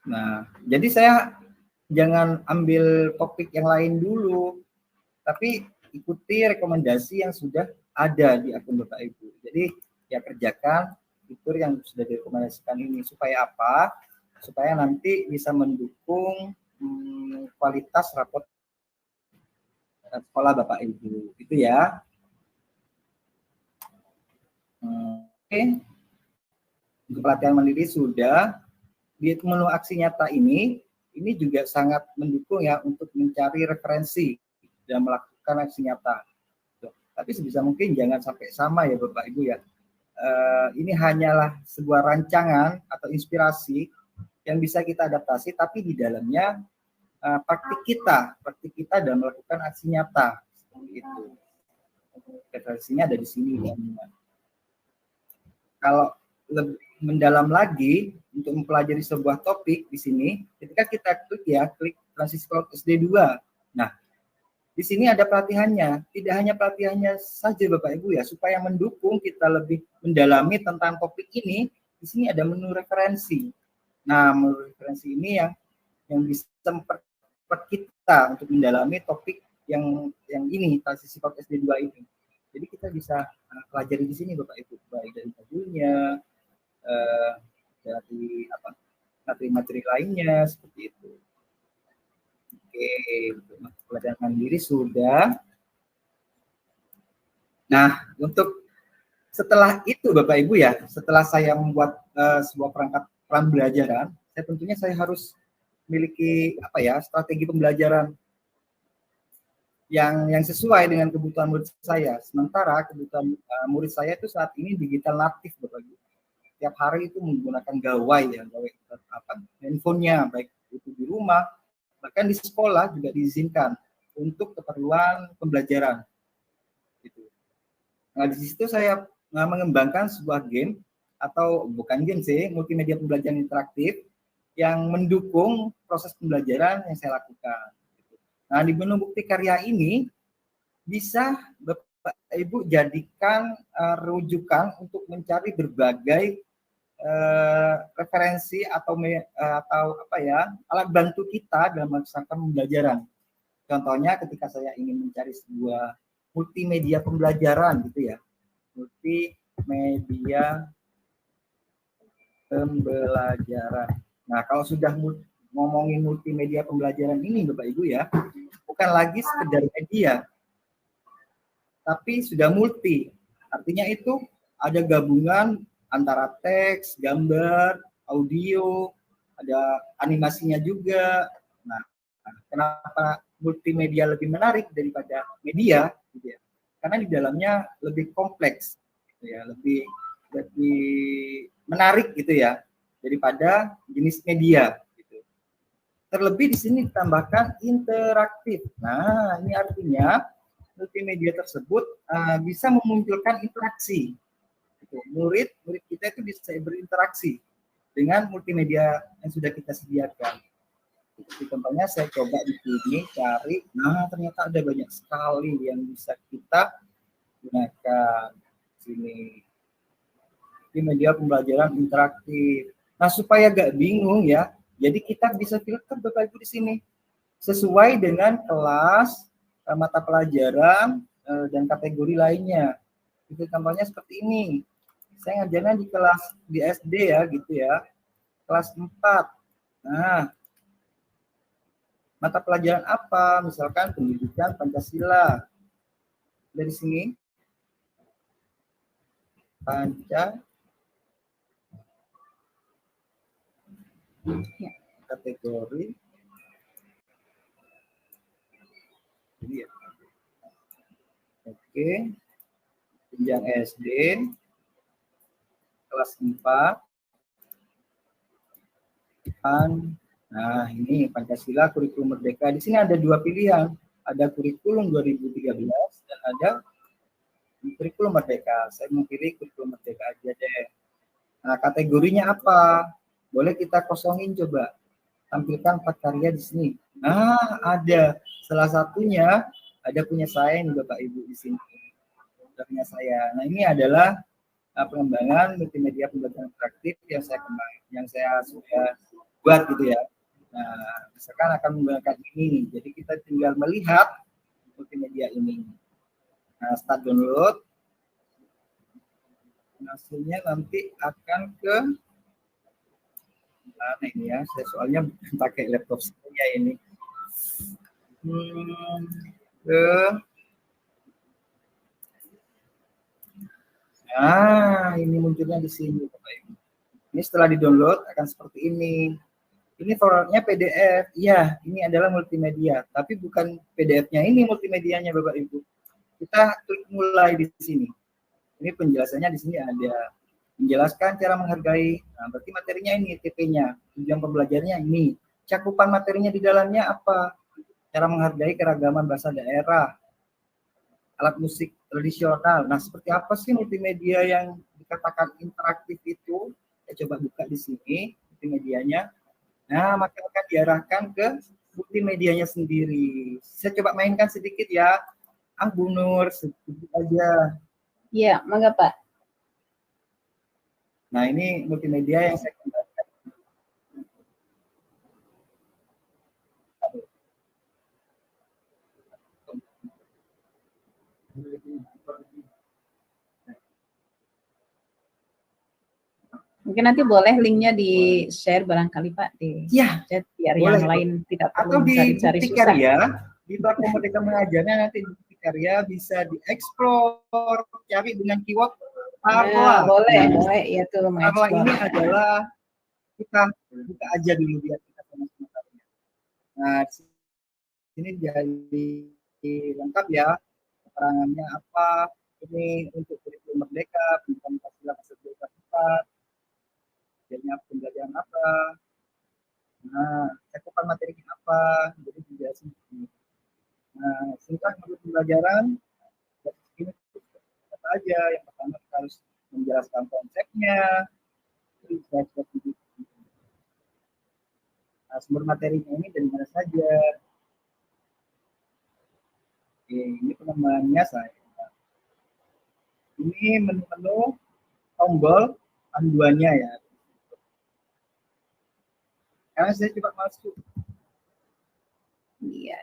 Nah, jadi saya jangan ambil topik yang lain dulu, tapi ikuti rekomendasi yang sudah ada di akun Bapak Ibu. Jadi ya kerjakan fitur yang sudah direkomendasikan ini. Supaya apa? Supaya nanti bisa mendukung kualitas rapot sekolah Bapak Ibu. Itu ya. Oke. Untuk pelatihan mandiri sudah. Di menu aksi nyata ini juga sangat mendukung ya untuk mencari referensi dan melakukan aksi nyata. Tapi sebisa mungkin jangan sampai sama ya Bapak Ibu ya. Ini hanyalah sebuah rancangan atau inspirasi yang bisa kita adaptasi, tapi di dalamnya praktik kita dan melakukan aksi nyata seperti itu. Referensinya ada di sini ya. Kalau lebih mendalam lagi untuk mempelajari sebuah topik di sini, ketika kita klik transisi Cloud SD 2. Nah, di sini ada pelatihannya. Tidak hanya pelatihannya saja Bapak Ibu ya, supaya mendukung kita lebih mendalami tentang topik ini, di sini ada menu referensi. Nah, menu referensi ini yang bisa mempercepat kita untuk mendalami topik yang ini, transisi Cloud SD 2 ini. Jadi kita bisa pelajari di sini Bapak Ibu, baik dari modulnya, dari materi-materi lainnya seperti itu. Oke, untuk pelajaran mandiri sudah. Nah, untuk setelah itu Bapak Ibu ya, setelah saya membuat sebuah perangkat pembelajaran, saya harus memiliki strategi pembelajaran yang sesuai dengan kebutuhan murid saya. Sementara kebutuhan murid saya itu saat ini digital natif Bapak Ibu. Tiap hari itu menggunakan gawai handphonenya, baik itu di rumah, bahkan di sekolah juga diizinkan untuk keperluan pembelajaran. Gitu. Nah, di situ saya mengembangkan sebuah game, atau bukan game sih, multimedia pembelajaran interaktif yang mendukung proses pembelajaran yang saya lakukan. Nah, di menu bukti karya ini bisa Bapak Ibu jadikan rujukan untuk mencari berbagai referensi atau alat bantu kita dalam melaksanakan pembelajaran. Contohnya ketika saya ingin mencari sebuah multimedia pembelajaran gitu ya, multimedia pembelajaran. Nah, kalau sudah ngomongin multimedia pembelajaran ini Bapak Ibu ya, bukan lagi sekedar media, tapi sudah multi. Artinya itu ada gabungan antara teks, gambar, audio, ada animasinya juga. Nah, kenapa multimedia lebih menarik daripada media? Gitu ya. Karena di dalamnya lebih kompleks, gitu ya, lebih menarik gitu ya daripada jenis media. Gitu. Terlebih di sini ditambahkan interaktif. Nah, ini artinya multimedia tersebut bisa memunculkan interaksi. Murid kita itu bisa berinteraksi dengan multimedia yang sudah kita sediakan. Contohnya saya coba di sini cari, nah ternyata ada banyak sekali yang bisa kita gunakan sini. Multimedia pembelajaran interaktif. Nah, supaya gak bingung ya, jadi kita bisa filter Bapak Ibu di sini sesuai dengan kelas, mata pelajaran dan kategori lainnya. Itu contohnya seperti ini. Saya ngajarnya di kelas di SD ya gitu ya. Kelas 4. Nah, Mata pelajaran apa? Misalkan pendidikan Pancasila. Dari sini. Kategori. Jadi ya. Oke. Jenjang SD. Kelas 4. Nah, ini Pancasila Kurikulum Merdeka. Di sini ada dua pilihan. Ada kurikulum 2013 dan ada kurikulum Merdeka. Saya memilih kurikulum Merdeka aja deh. Nah, kategorinya apa? Boleh kita kosongin coba. Tampilkan 4 karya di sini. Nah, ada. Salah satunya ada punya saya nih Bapak Ibu di sini. Ada punya saya. Nah, ini adalah pengembangan multimedia pembelajaran interaktif yang saya sudah buat gitu ya. Nah, misalkan akan menggunakan ini, jadi kita tinggal melihat multimedia ini. Nah, start download. Hasilnya nanti akan ke mana ini ya? Saya soalnya pakai laptop saya ini. Nah, ini munculnya di sini, Bapak Ibu. Ini setelah di-download akan seperti ini. Ini formatnya PDF. Iya, ini adalah multimedia, tapi bukan PDF-nya ini multimedianya, Bapak Ibu. Kita klik mulai di sini. Ini penjelasannya di sini ada. Menjelaskan cara menghargai. Nah, berarti materinya ini TP-nya. Tujuan pembelajarannya ini. Cakupan materinya di dalamnya apa? Cara menghargai keragaman bahasa daerah. Alat musik tradisional. Nah, seperti apa sih multimedia yang dikatakan interaktif itu? Saya coba buka di sini multimedianya. Nah, maka akan diarahkan ke multimedianya sendiri. Saya coba mainkan sedikit ya. Bu Nur, sedikit aja. Iya, mangga Pak. Nah, ini multimedia yang saya kembangkan. Mungkin nanti boleh linknya di-share barangkali Pak di chat biar boleh, yang lain tidak perlu atau di mencari-cari Bukti susah. Karya, di platform Merdeka Mengajarnya nanti di Bukti Karya bisa dieksplor, cari dengan keyword Parla. Boleh ya tuh. Parla ini adalah kita buka aja dulu biar kita sama-sama tahu. Nah, ini jadi lengkap ya, keterangannya apa, ini untuk kurikulum Merdeka, pendidikan Pancasila kelas 4, jadinya pembelajaran apa, nah, cakupan materinya apa, jadi dijelasin. Nah, singkat menurut pembelajaran, ini apa aja, yang pertama kita harus menjelaskan konsepnya, nah, sumber materinya ini dari mana saja. Oke, ini pengembangannya saya. Ini menu-menu tombol panduannya ya. Karena saya coba masuk. Iya.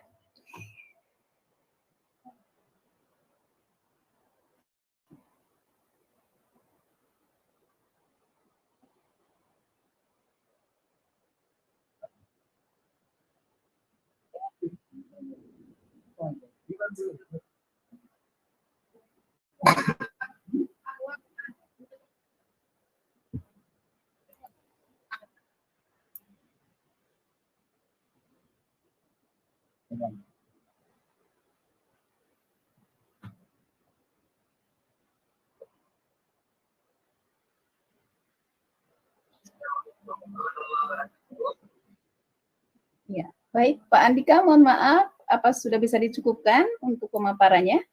Ya, baik Pak Andika, mohon maaf, apa sudah bisa dicukupkan untuk pemaparannya?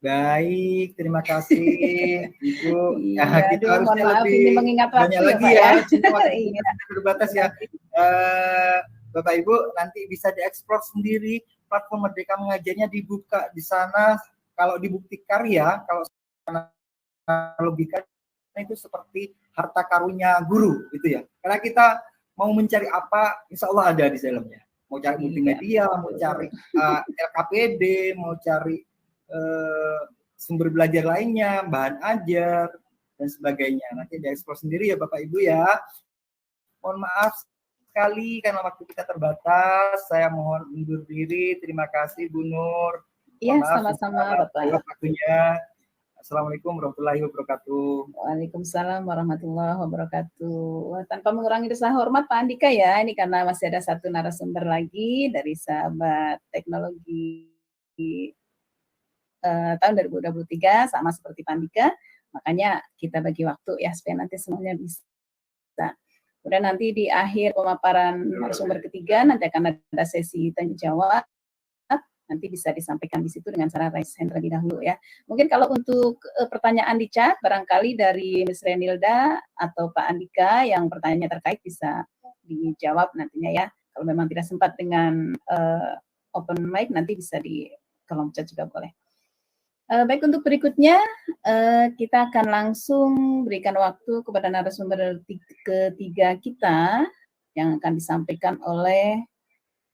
Baik, terima kasih Ibu. Iya, Kita harus mohon maaf lebih ini mengingat waktu banyak lagi ya, Iya. Terbatas ya. Bapak Ibu nanti bisa dieksplor sendiri, platform Merdeka Mengajarnya dibuka di sana. Kalau di Bukti Karya, kalau logika itu seperti harta karunnya guru gitu ya. Karena kita mau mencari apa, insya Allah ada di dalamnya. Mau cari multimedia, mau cari LKPD, mau cari sumber belajar lainnya, bahan ajar, dan sebagainya. Nanti dieksplor sendiri ya Bapak Ibu ya. Mohon maaf sekali karena waktu kita terbatas. Saya mohon undur diri. Terima kasih Bu Nur. Iya, Maaf, sama-sama Bapak. Waktunya. Assalamualaikum warahmatullahi wabarakatuh. Waalaikumsalam warahmatullahi wabarakatuh. Wah, tanpa mengurangi rasa hormat Pak Andika ya, ini karena masih ada satu narasumber lagi dari sahabat teknologi tahun 2023 sama seperti Pak Andika, makanya kita bagi waktu ya supaya nanti semuanya bisa. Kemudian nanti di akhir pemaparan narasumber ketiga nanti akan ada sesi tanya jawab. Nanti bisa disampaikan di situ dengan cara raise hand terlebih dahulu ya. Mungkin kalau untuk pertanyaan di chat, barangkali dari Ms. Renilda atau Pak Andika yang pertanyaannya terkait bisa dijawab nantinya ya. Kalau memang tidak sempat dengan open mic, nanti bisa di kolom chat juga boleh. Baik, untuk berikutnya kita akan langsung berikan waktu kepada narasumber ketiga kita yang akan disampaikan oleh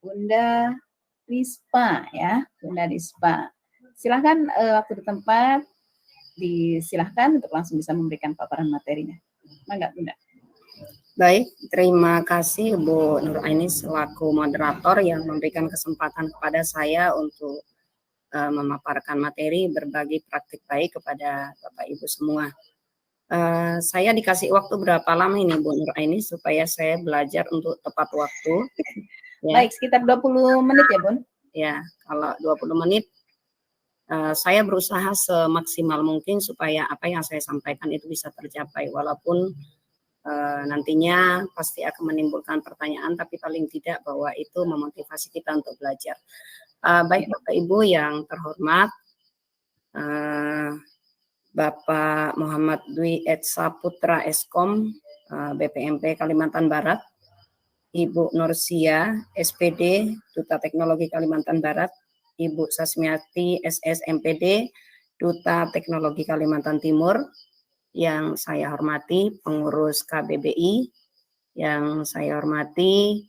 Bunda Rispa ya, Bunda Rispa. Silahkan waktu di tempat, disilahkan untuk langsung bisa memberikan paparan materinya. Mangga Bunda. Baik, terima kasih Bu Nuraini selaku moderator yang memberikan kesempatan kepada saya untuk memaparkan materi berbagi praktik baik kepada Bapak Ibu semua. Saya dikasih waktu berapa lama ini Bu Nuraini supaya saya belajar untuk tepat waktu. Ya. Baik, sekitar 20 menit ya Bun. Ya, kalau 20 menit saya berusaha semaksimal mungkin supaya apa yang saya sampaikan itu bisa tercapai. Walaupun nantinya pasti akan menimbulkan pertanyaan, tapi paling tidak bahwa itu memotivasi kita untuk belajar. Baik Bapak Ibu yang terhormat, Bapak Muhammad Dwi Etsa Putra Eskom, BPMP Kalimantan Barat, Ibu Nursia, SPD, Duta Teknologi Kalimantan Barat, Ibu Sasmiati, SS MPD, Duta Teknologi Kalimantan Timur, yang saya hormati pengurus KBBI, yang saya hormati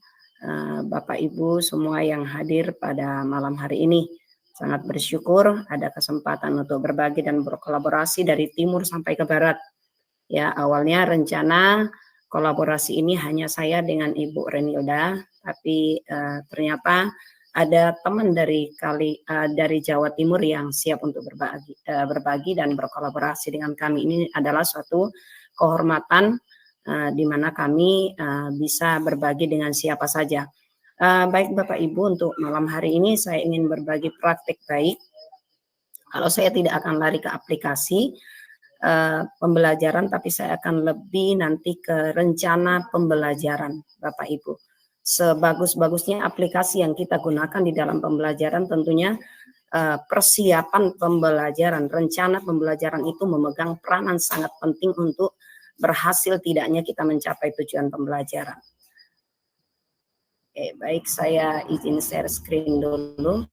Bapak Ibu semua yang hadir pada malam hari ini. Sangat bersyukur ada kesempatan untuk berbagi dan berkolaborasi dari timur sampai ke barat. Ya, awalnya rencana kolaborasi ini hanya saya dengan Ibu Renilda, tapi ternyata ada teman dari Jawa Timur yang siap untuk berbagi dan berkolaborasi dengan kami. Ini adalah suatu kehormatan di mana kami bisa berbagi dengan siapa saja. Baik Bapak Ibu, untuk malam hari ini saya ingin berbagi praktik baik. Kalau saya tidak akan lari ke aplikasi pembelajaran, tapi saya akan lebih nanti ke rencana pembelajaran Bapak Ibu. Sebagus-bagusnya aplikasi yang kita gunakan di dalam pembelajaran tentunya persiapan pembelajaran, rencana pembelajaran itu memegang peranan sangat penting untuk berhasil tidaknya kita mencapai tujuan pembelajaran. Oke, baik, saya izin share screen dulu.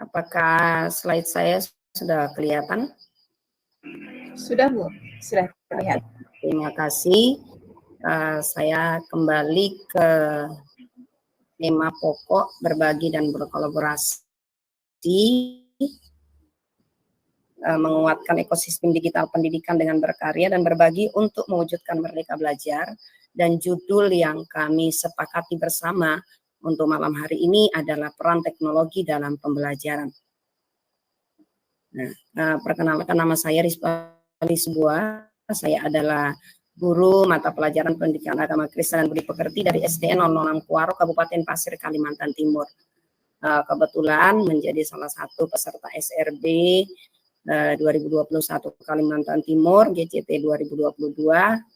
Apakah slide saya sudah kelihatan? Sudah Bu, sudah terlihat. Terima kasih. Saya kembali ke tema pokok berbagi dan berkolaborasi, menguatkan ekosistem digital pendidikan dengan berkarya dan berbagi untuk mewujudkan merdeka belajar. Dan judul yang kami sepakati bersama untuk malam hari ini adalah peran teknologi dalam pembelajaran. Nah, perkenalkan, nama saya Rispa Lisbua. Saya adalah guru mata pelajaran pendidikan agama Kristen dan budi pekerti dari SDN 006 Kuaro, Kabupaten Pasir, Kalimantan Timur. Kebetulan menjadi salah satu peserta SRB 2021 Kalimantan Timur, GCT 2022,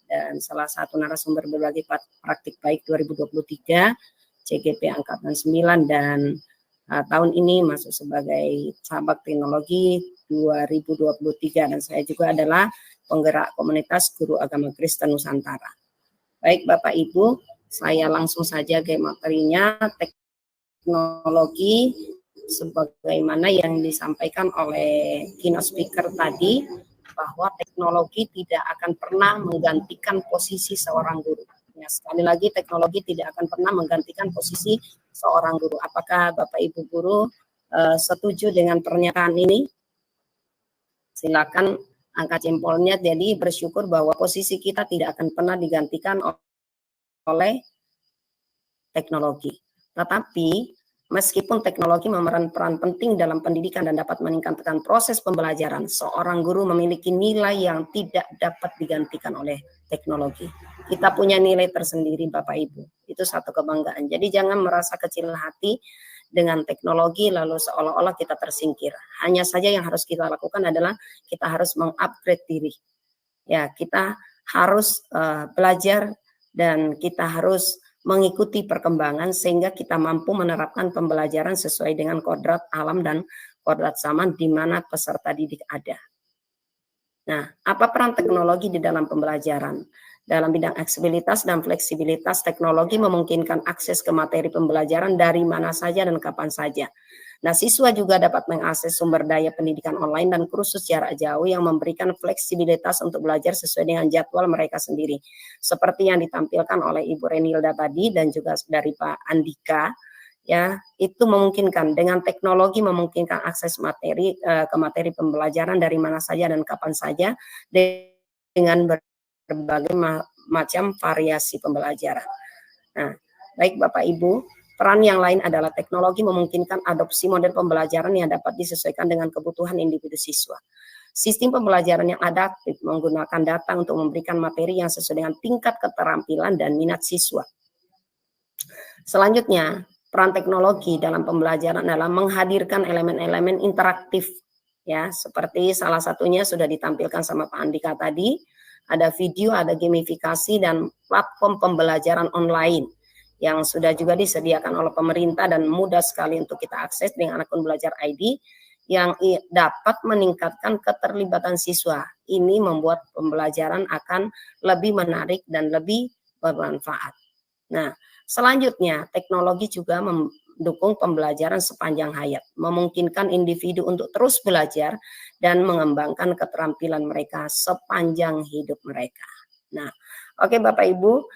dan salah satu narasumber berbagi praktik baik 2023, CGP Angkatan 9, dan tahun ini masuk sebagai cabang teknologi 2023, dan saya juga adalah penggerak komunitas guru agama Kristen Nusantara. Baik Bapak Ibu, saya langsung saja ke materinya. Teknologi sebagaimana yang disampaikan oleh keynote speaker tadi bahwa teknologi tidak akan pernah menggantikan posisi seorang guru. Ya, sekali lagi teknologi tidak akan pernah menggantikan posisi seorang guru. Apakah Bapak Ibu guru setuju dengan pernyataan ini? Silakan angkat jempolnya. Jadi bersyukur bahwa posisi kita tidak akan pernah digantikan oleh teknologi. Tetapi meskipun teknologi memeran peran penting dalam pendidikan dan dapat meningkatkan proses pembelajaran, seorang guru memiliki nilai yang tidak dapat digantikan oleh teknologi. Kita punya nilai tersendiri Bapak Ibu. Itu satu kebanggaan. Jadi jangan merasa kecil hati dengan teknologi lalu seolah-olah kita tersingkir. Hanya saja yang harus kita lakukan adalah kita harus mengupgrade diri. Ya, kita harus belajar dan kita harus mengikuti perkembangan sehingga kita mampu menerapkan pembelajaran sesuai dengan kodrat alam dan kodrat zaman di mana peserta didik ada. Nah, apa peran teknologi di dalam pembelajaran? Dalam bidang aksesibilitas dan fleksibilitas, teknologi memungkinkan akses ke materi pembelajaran dari mana saja dan kapan saja. Nah, siswa juga dapat mengakses sumber daya pendidikan online dan kursus jarak jauh yang memberikan fleksibilitas untuk belajar sesuai dengan jadwal mereka sendiri. Seperti yang ditampilkan oleh Ibu Renilda tadi dan juga dari Pak Andika, ya, itu memungkinkan dengan teknologi memungkinkan akses materi ke materi pembelajaran dari mana saja dan kapan saja dengan berbagai macam variasi pembelajaran. Nah, baik Bapak Ibu, peran yang lain adalah teknologi memungkinkan adopsi model pembelajaran yang dapat disesuaikan dengan kebutuhan individu siswa. Sistem pembelajaran yang adaptif menggunakan data untuk memberikan materi yang sesuai dengan tingkat keterampilan dan minat siswa. Selanjutnya, peran teknologi dalam pembelajaran adalah menghadirkan elemen-elemen interaktif, ya, seperti salah satunya sudah ditampilkan sama Pak Andika tadi, ada video, ada gamifikasi dan platform pembelajaran online yang sudah juga disediakan oleh pemerintah dan mudah sekali untuk kita akses dengan akun Belajar ID yang dapat meningkatkan keterlibatan siswa. Ini membuat pembelajaran akan lebih menarik dan lebih bermanfaat. Nah, selanjutnya teknologi juga mendukung pembelajaran sepanjang hayat, memungkinkan individu untuk terus belajar dan mengembangkan keterampilan mereka sepanjang hidup mereka. Nah, oke Bapak Ibu,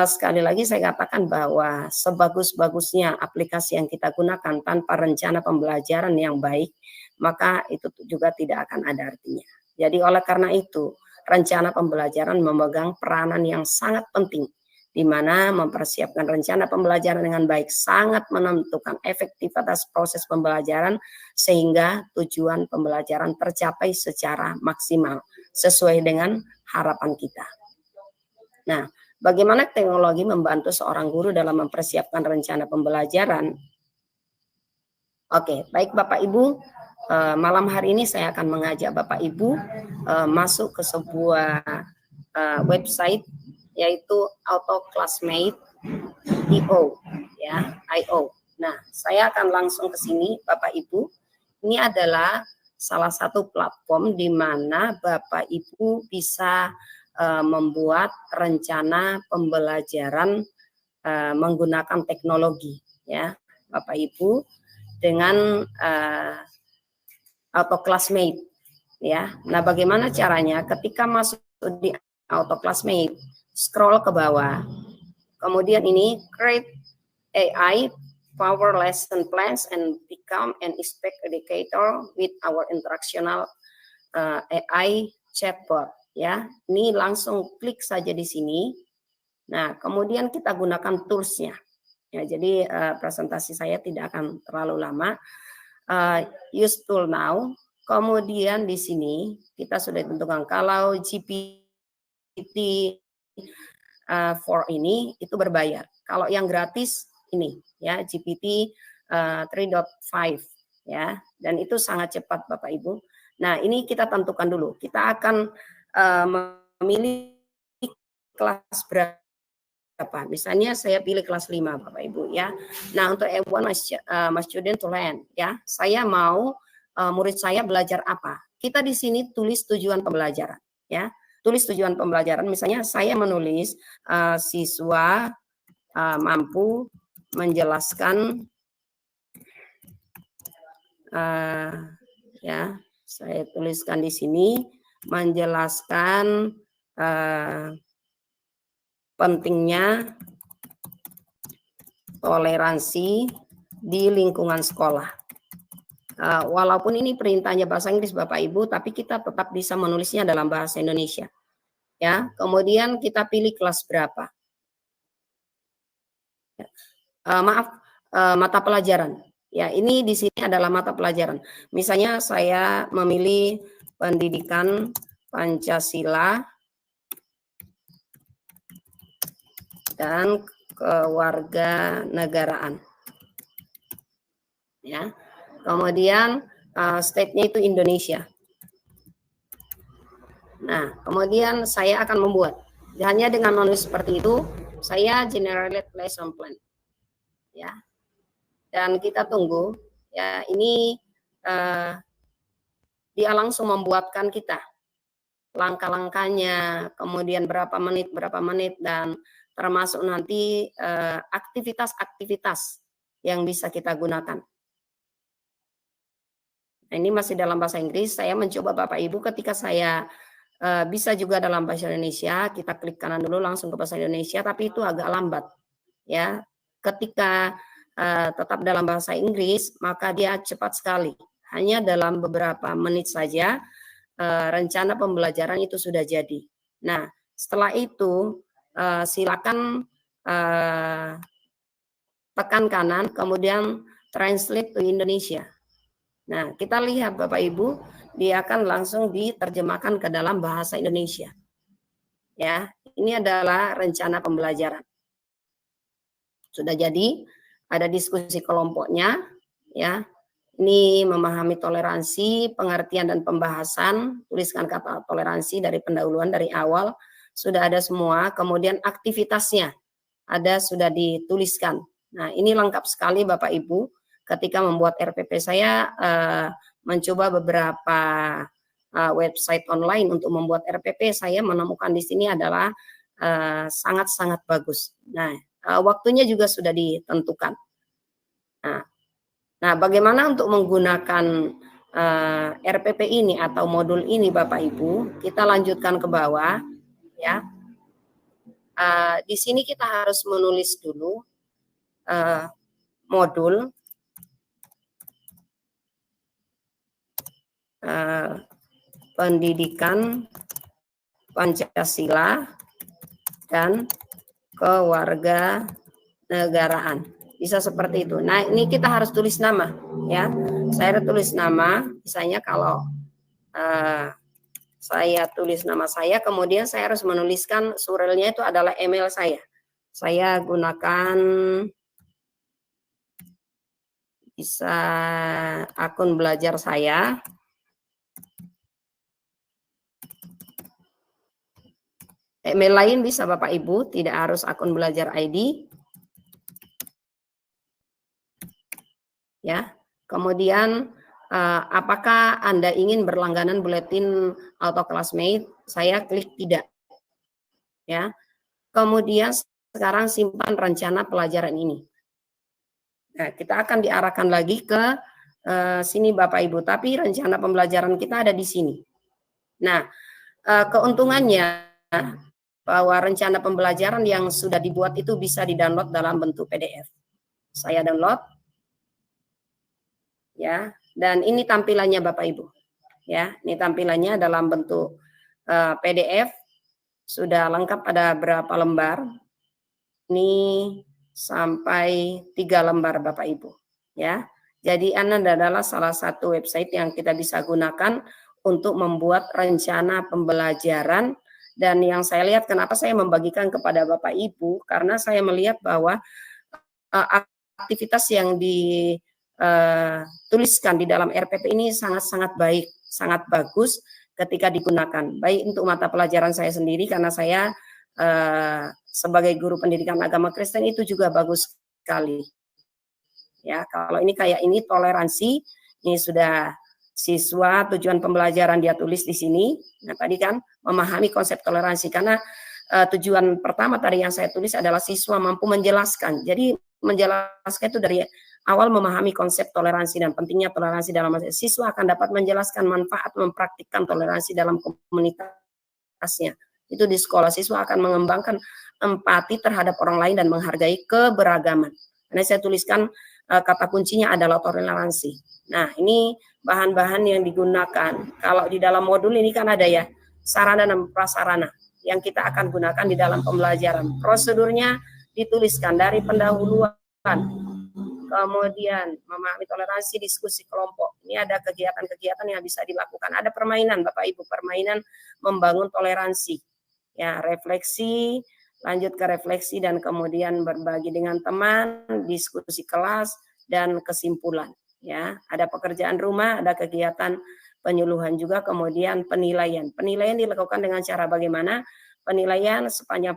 sekali lagi saya katakan bahwa sebagus-bagusnya aplikasi yang kita gunakan tanpa rencana pembelajaran yang baik, maka itu juga tidak akan ada artinya. Jadi oleh karena itu, rencana pembelajaran memegang peranan yang sangat penting, di mana mempersiapkan rencana pembelajaran dengan baik sangat menentukan efektivitas proses pembelajaran sehingga tujuan pembelajaran tercapai secara maksimal sesuai dengan harapan kita. Nah, bagaimana teknologi membantu seorang guru dalam mempersiapkan rencana pembelajaran? Oke, baik Bapak Ibu, malam hari ini saya akan mengajak Bapak Ibu masuk ke sebuah website yaitu AutoClassmate.io, ya, IO. Nah, saya akan langsung ke sini Bapak Ibu. Ini adalah salah satu platform di mana Bapak Ibu bisa membuat rencana pembelajaran menggunakan teknologi, ya Bapak Ibu, dengan AutoClassmate, ya. Nah, bagaimana caranya? Ketika masuk di AutoClassmate, scroll ke bawah, kemudian ini create AI power lesson plans and become an expert educator with our interactional AI chatbot. Ya, ini langsung klik saja di sini. Nah, kemudian kita gunakan toolsnya. Ya, jadi presentasi saya tidak akan terlalu lama. Use tool now. Kemudian di sini kita sudah tentukan kalau GPT-4 ini itu berbayar. Kalau yang gratis ini, ya GPT 3.5, ya, dan itu sangat cepat Bapak Ibu. Nah, ini kita tentukan dulu. Kita akan memilih kelas berapa. Misalnya saya pilih kelas 5 Bapak Ibu, ya. Nah, untuk I want my student to learn, ya. Saya mau murid saya belajar apa. Kita di sini tulis tujuan pembelajaran, ya. Tulis tujuan pembelajaran, misalnya saya menulis siswa mampu menjelaskan, ya, saya tuliskan di sini menjelaskan pentingnya toleransi di lingkungan sekolah. Walaupun ini perintahnya bahasa Inggris Bapak Ibu, tapi kita tetap bisa menulisnya dalam bahasa Indonesia. Ya, kemudian kita pilih kelas berapa. Mata pelajaran. Ya, ini di sini adalah mata pelajaran. Misalnya saya memilih pendidikan Pancasila dan kewarganegaraan. Ya. Kemudian state-nya itu Indonesia. Nah, kemudian saya akan membuat. Hanya dengan menulis seperti itu, saya generate lesson plan. Ya. Dan kita tunggu, ya ini dia langsung membuatkan kita langkah-langkahnya, kemudian berapa menit, dan termasuk nanti aktivitas-aktivitas yang bisa kita gunakan. Nah, ini masih dalam bahasa Inggris, saya mencoba Bapak Ibu ketika saya bisa juga dalam bahasa Indonesia, kita klik kanan dulu langsung ke bahasa Indonesia, tapi itu agak lambat. Ya, ketika tetap dalam bahasa Inggris, maka dia cepat sekali. Hanya dalam beberapa menit saja rencana pembelajaran itu sudah jadi. Nah, setelah itu silakan tekan kanan, kemudian translate to Indonesia. Nah, kita lihat Bapak Ibu, dia akan langsung diterjemahkan ke dalam bahasa Indonesia. Ya, ini adalah rencana pembelajaran. Sudah jadi. Ada diskusi kelompoknya, ya. Ini memahami toleransi, pengertian dan pembahasan, tuliskan kata toleransi dari pendahuluan dari awal, sudah ada semua. Kemudian aktivitasnya ada sudah dituliskan. Nah, ini lengkap sekali Bapak Ibu. Ketika membuat RPP saya mencoba beberapa website online untuk membuat RPP, saya menemukan di sini adalah sangat-sangat bagus. Nah, waktunya juga sudah ditentukan. Nah, bagaimana untuk menggunakan RPP ini atau modul ini, Bapak Ibu? Kita lanjutkan ke bawah, ya. Di sini kita harus menulis dulu modul pendidikan Pancasila dan kewarganegaraan. Bisa seperti itu. Nah, ini kita harus tulis nama, ya. Saya tulis nama, misalnya kalau saya tulis nama saya, kemudian saya harus menuliskan surelnya itu adalah email saya. Saya gunakan bisa akun belajar saya. Email lain bisa Bapak Ibu, tidak harus akun belajar ID. Ya, kemudian apakah Anda ingin berlangganan buletin auto classmate? Saya klik tidak. Ya, kemudian sekarang simpan rencana pelajaran ini. Nah, kita akan diarahkan lagi ke sini Bapak Ibu, tapi rencana pembelajaran kita ada di sini. Nah, keuntungannya bahwa rencana pembelajaran yang sudah dibuat itu bisa di-download dalam bentuk PDF. Saya download. Ya, dan ini tampilannya Bapak Ibu. Ya, ini tampilannya dalam bentuk PDF. Sudah lengkap, ada berapa lembar? Ini sampai 3 lembar Bapak Ibu. Ya, jadi Anda adalah salah satu website yang kita bisa gunakan untuk membuat rencana pembelajaran. Dan yang saya lihat, kenapa saya membagikan kepada Bapak Ibu, karena saya melihat bahwa aktivitas yang tuliskan di dalam RPP ini sangat-sangat baik, sangat bagus ketika digunakan. Baik untuk mata pelajaran saya sendiri, karena saya sebagai guru pendidikan agama Kristen itu juga bagus sekali. Ya, kalau ini kayak ini toleransi, ini sudah siswa tujuan pembelajaran dia tulis di sini. Nah, tadi kan memahami konsep toleransi, karena tujuan pertama tadi yang saya tulis adalah siswa mampu menjelaskan. Jadi menjelaskan itu dari awal memahami konsep toleransi dan pentingnya toleransi dalam masyarakat, siswa akan dapat menjelaskan manfaat mempraktikkan toleransi dalam komunitasnya. Itu di sekolah, siswa akan mengembangkan empati terhadap orang lain dan menghargai keberagaman. Karena saya tuliskan kata kuncinya adalah toleransi. Nah, ini bahan-bahan yang digunakan. Kalau di dalam modul ini kan ada ya, sarana dan prasarana yang kita akan gunakan di dalam pembelajaran. Prosedurnya dituliskan dari pendahuluan, kemudian memahami toleransi, diskusi kelompok. Ini ada kegiatan-kegiatan yang bisa dilakukan. Ada permainan, Bapak Ibu, permainan membangun toleransi. Ya, refleksi, lanjut ke refleksi dan kemudian berbagi dengan teman, diskusi kelas dan kesimpulan. Ya, ada pekerjaan rumah, ada kegiatan penyuluhan juga, kemudian penilaian. Penilaian dilakukan dengan cara bagaimana? Penilaian sepanjang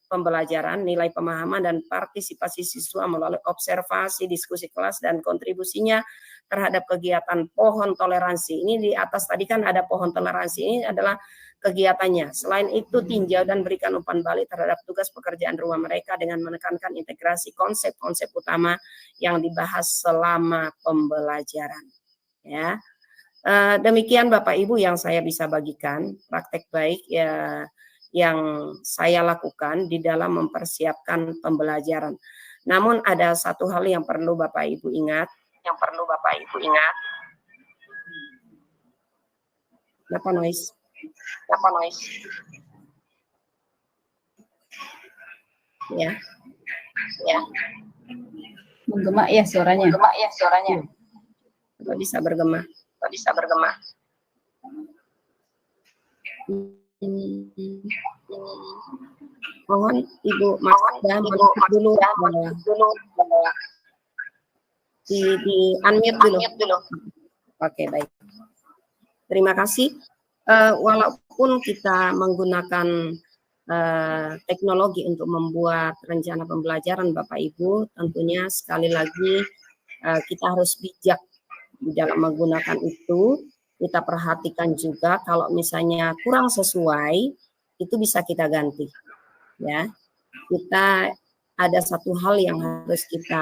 pembelajaran, nilai pemahaman dan partisipasi siswa melalui observasi, diskusi kelas, dan kontribusinya terhadap kegiatan pohon toleransi. Ini di atas tadi kan ada pohon toleransi, ini adalah kegiatannya. Selain itu, tinjau dan berikan umpan balik terhadap tugas pekerjaan rumah mereka dengan menekankan integrasi konsep-konsep utama yang dibahas selama pembelajaran. Ya, demikian Bapak Ibu yang saya bisa bagikan, praktek baik ya yang saya lakukan di dalam mempersiapkan pembelajaran. Namun ada satu hal yang perlu Bapak Ibu ingat, Apa noise? Ya. Menggema ya suaranya. Coba bisa bergema. Mohon Ibu Masda dulu di unmute dulu. Oke, baik. Terima kasih. Walaupun kita menggunakan teknologi untuk membuat rencana pembelajaran Bapak Ibu, tentunya sekali lagi kita harus bijak di dalam menggunakan itu. Kita perhatikan juga kalau misalnya kurang sesuai, itu bisa kita ganti. Ya, kita ada satu hal yang harus kita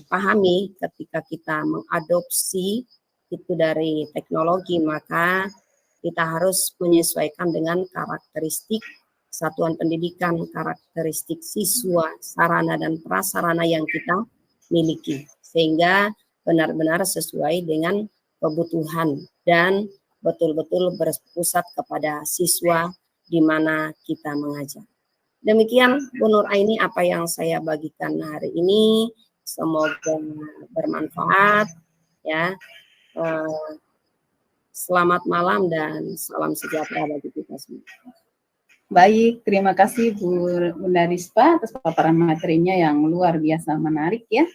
pahami ketika kita mengadopsi itu dari teknologi, maka kita harus menyesuaikan dengan karakteristik satuan pendidikan, karakteristik siswa, sarana dan prasarana yang kita miliki, sehingga benar-benar sesuai dengan kebutuhan dan betul-betul berpusat kepada siswa di mana kita mengajar. Demikian Bu Nur Aini apa yang saya bagikan hari ini, semoga bermanfaat ya. Selamat malam dan salam sejahtera bagi kita semua. Baik, terima kasih Bu Bunda Rispa atas paparan materinya yang luar biasa menarik ya.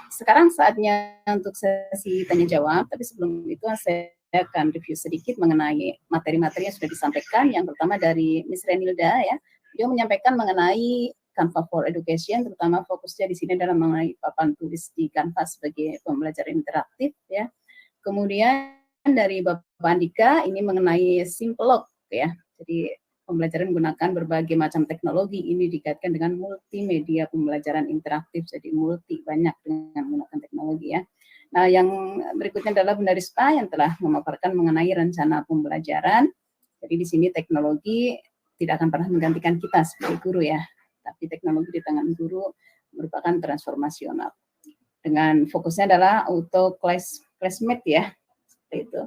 Sekarang saatnya untuk sesi tanya jawab, tapi sebelum itu saya akan review sedikit mengenai materi-materi yang sudah disampaikan. Yang pertama dari Miss Renilda ya, dia menyampaikan mengenai Canva for Education, terutama fokusnya di sini adalah mengenai papan tulis di Canva sebagai pembelajaran interaktif ya. Kemudian dari Bapak Andika ini mengenai Simpleog ya, jadi pembelajaran menggunakan berbagai macam teknologi ini dikaitkan dengan multimedia pembelajaran interaktif, jadi multi banyak dengan menggunakan teknologi ya. Nah, yang berikutnya adalah Bunda Rispa yang telah memaparkan mengenai rencana pembelajaran. Jadi di sini teknologi tidak akan pernah menggantikan kita sebagai guru ya, tapi teknologi di tangan guru merupakan transformasional. Dengan fokusnya adalah auto classmate ya, seperti itu.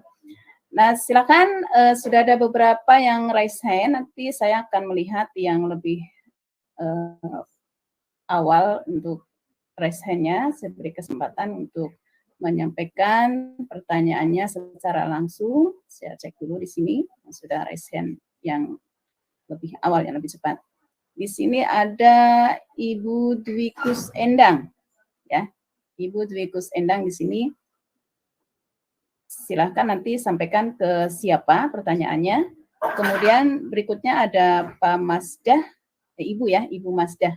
Nah, silakan sudah ada beberapa yang raise hand, nanti saya akan melihat yang lebih awal untuk raise hand-nya, saya beri kesempatan untuk menyampaikan pertanyaannya secara langsung. Saya cek dulu di sini, sudah raise hand yang lebih awal, yang lebih cepat. Di sini ada Ibu Dwikus Endang, ya, Ibu Dwikus Endang di sini. Silahkan nanti sampaikan ke siapa pertanyaannya. Kemudian berikutnya ada Pak Masdah, Ibu ya, Ibu Masdah.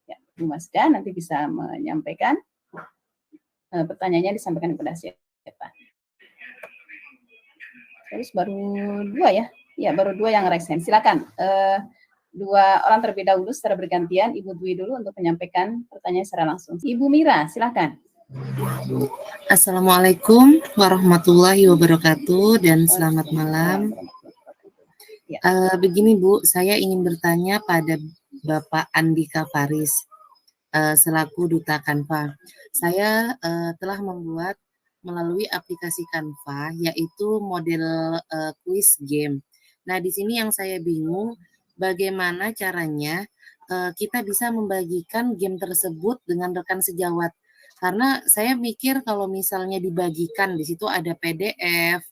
Ya, Ibu Masdah nanti bisa menyampaikan pertanyaannya, disampaikan kepada siapa. Terus baru dua ya, ya baru dua yang raise hand. Silakan. dua orang terlebih dahulu secara bergantian. Ibu Dwi dulu untuk menyampaikan pertanyaan secara langsung. Ibu Mira, silakan. Assalamualaikum warahmatullahi wabarakatuh dan selamat malam. Ya. Begini Bu, saya ingin bertanya pada Bapak Andika Faris selaku Duta Canva. Saya telah membuat melalui aplikasi Canva yaitu model quiz game. Nah, di sini yang saya bingung bagaimana caranya kita bisa membagikan game tersebut dengan rekan sejawat. Karena saya mikir kalau misalnya dibagikan di situ ada PDF,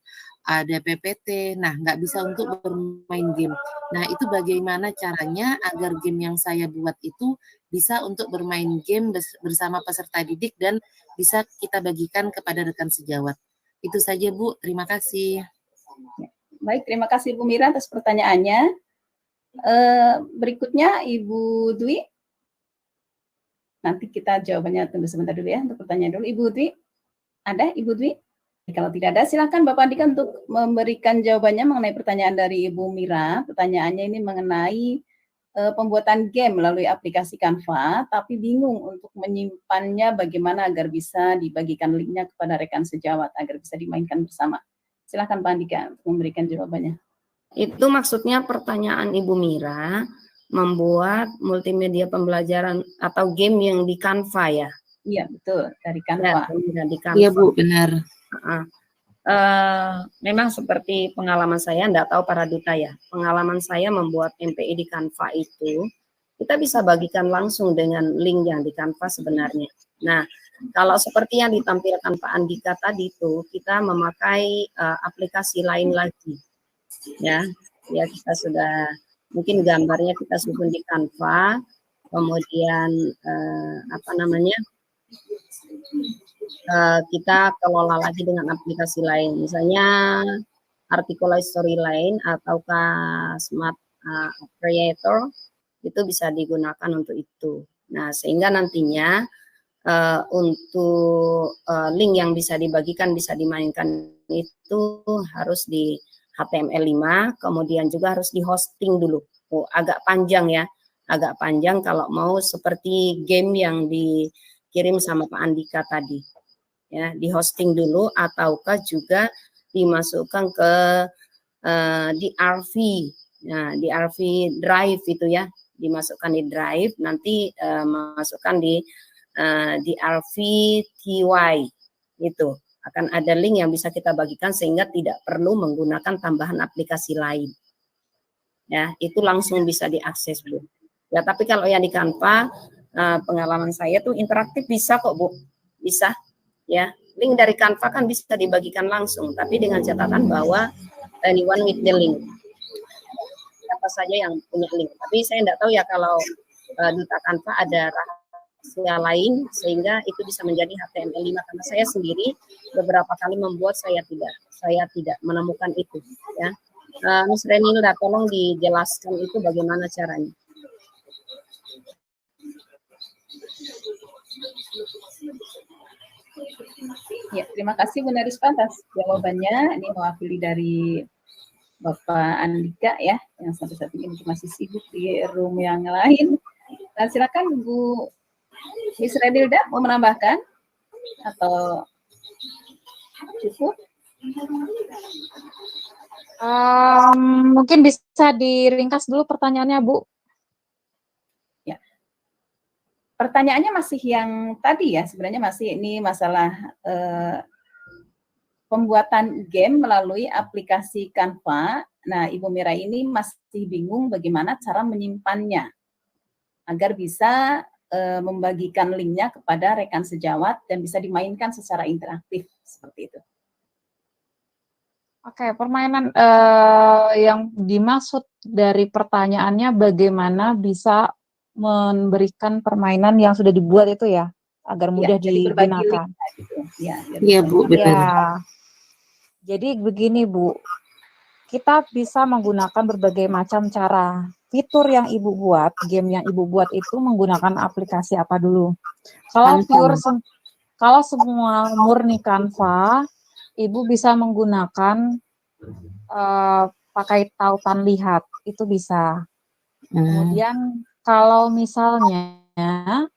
ada PPT, nah nggak bisa untuk bermain game. Nah itu bagaimana caranya agar game yang saya buat itu bisa untuk bermain game bersama peserta didik dan bisa kita bagikan kepada rekan sejawat. Itu saja Bu, terima kasih. Baik, terima kasih Bu Mira atas pertanyaannya. Berikutnya Ibu Dwi. Nanti kita jawabannya tunggu sebentar dulu ya untuk pertanyaan dulu. Ibu Dwi, ada Ibu Dwi? Kalau tidak ada, silakan Bapak Andika untuk memberikan jawabannya mengenai pertanyaan dari Ibu Mira. Pertanyaannya ini mengenai pembuatan game melalui aplikasi Canva, tapi bingung untuk menyimpannya bagaimana agar bisa dibagikan linknya kepada rekan sejawat, agar bisa dimainkan bersama. Silakan Pak Andika untuk memberikan jawabannya. Itu maksudnya pertanyaan Ibu Mira membuat multimedia pembelajaran atau game yang di Canva ya? Iya, betul, dari Canva. Ya, di Canva. Iya Bu, benar. Memang seperti pengalaman saya, enggak tahu para duta ya, pengalaman saya membuat MPI di Canva itu, kita bisa bagikan langsung dengan link yang di Canva sebenarnya. Nah, kalau seperti yang ditampilkan Pak Andika tadi itu, kita memakai aplikasi lain lagi. Ya, kita sudah, mungkin gambarnya kita susun di Canva, kemudian kita kelola lagi dengan aplikasi lain, misalnya Articulate Storyline ataukah Smart Creator, itu bisa digunakan untuk itu. Nah, sehingga nantinya untuk link yang bisa dibagikan, bisa dimainkan itu harus di HTML5, kemudian juga harus di hosting dulu. Agak panjang ya, agak panjang kalau mau seperti game yang dikirim sama Pak Andika tadi. Ya, di hosting dulu ataukah juga dimasukkan ke di RV. Nah, di RV Drive itu ya, dimasukkan di Drive, nanti masukkan di RV TY itu. Akan ada link yang bisa kita bagikan sehingga tidak perlu menggunakan tambahan aplikasi lain. Ya, itu langsung bisa diakses, Bu. Ya, tapi kalau yang di Canva, pengalaman saya tuh interaktif bisa kok, Bu. Bisa. Ya, link dari Canva kan bisa dibagikan langsung, tapi dengan catatan bahwa anyone with the link. Siapa saja yang punya link. Tapi saya tidak tahu ya kalau Duta Canva ada rahasia lain sehingga itu bisa menjadi HTML5, karena saya sendiri beberapa kali membuat saya tidak menemukan itu ya. Miss Renilda, tolong dijelaskan itu bagaimana caranya. Ya, terima kasih Bu Narispa atas jawabannya. Ini mewakili dari Bapak Andika ya, yang sampai saat ini masih sibuk di room yang lain. Nah, silakan Bu Miss Renilda mau menambahkan atau cukup? Mungkin bisa diringkas dulu pertanyaannya, Bu. Ya. Pertanyaannya masih yang tadi ya, sebenarnya masih ini masalah pembuatan game melalui aplikasi Canva. Nah, Ibu Mira ini masih bingung bagaimana cara menyimpannya agar bisa membagikan linknya kepada rekan sejawat dan bisa dimainkan secara interaktif seperti itu. Oke, permainan yang dimaksud dari pertanyaannya bagaimana bisa memberikan permainan yang sudah dibuat itu ya, agar mudah digunakan. Iya, Bu, betul. Ya. Jadi begini, Bu. Kita bisa menggunakan berbagai macam cara. Fitur yang Ibu buat, game yang Ibu buat itu menggunakan aplikasi apa dulu? Kalau semua murni Canva, Ibu bisa menggunakan pakai tautan lihat, itu bisa. Kemudian kalau misalnya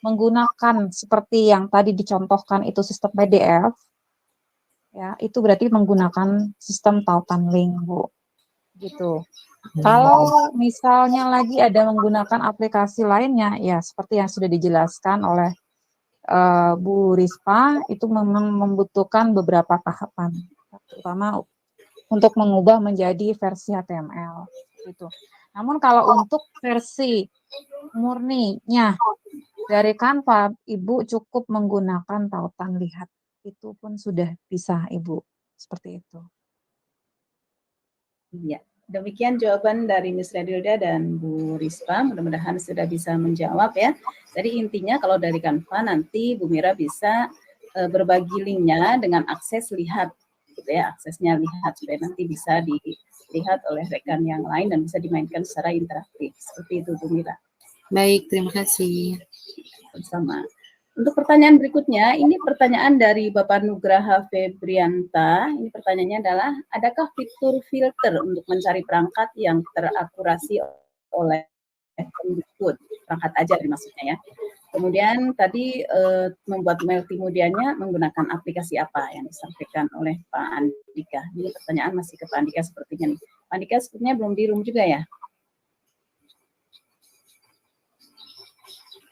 menggunakan seperti yang tadi dicontohkan itu sistem PDF, ya itu berarti menggunakan sistem tautan link, Bu. Gitu. Kalau misalnya lagi ada menggunakan aplikasi lainnya, ya seperti yang sudah dijelaskan oleh Bu Rispa, itu memang membutuhkan beberapa tahapan, terutama untuk mengubah menjadi versi HTML. Gitu. Namun kalau untuk versi murninya dari Canva, Ibu cukup menggunakan tautan lihat. Itu pun sudah bisa, Ibu. Seperti itu. Iya, demikian jawaban dari Miss Radilda dan Bu Rispa. Mudah-mudahan sudah bisa menjawab ya. Jadi intinya kalau dari Canva nanti Bu Mira bisa berbagi linknya dengan akses lihat, gitu ya, aksesnya lihat supaya nanti bisa dilihat oleh rekan yang lain dan bisa dimainkan secara interaktif. Seperti itu Bu Mira. Baik, terima kasih. Bersama. Untuk pertanyaan berikutnya, ini pertanyaan dari Bapak Nugraha Febrianta. Ini pertanyaannya adalah, adakah fitur filter untuk mencari perangkat yang terakurasi oleh Kemdikbud? Perangkat ajar maksudnya ya. Kemudian tadi membuat multimedianya menggunakan aplikasi apa yang disampaikan oleh Pak Andika. Ini pertanyaan masih ke Pak Andika sepertinya nih. Pak Andika sepertinya belum di room juga ya?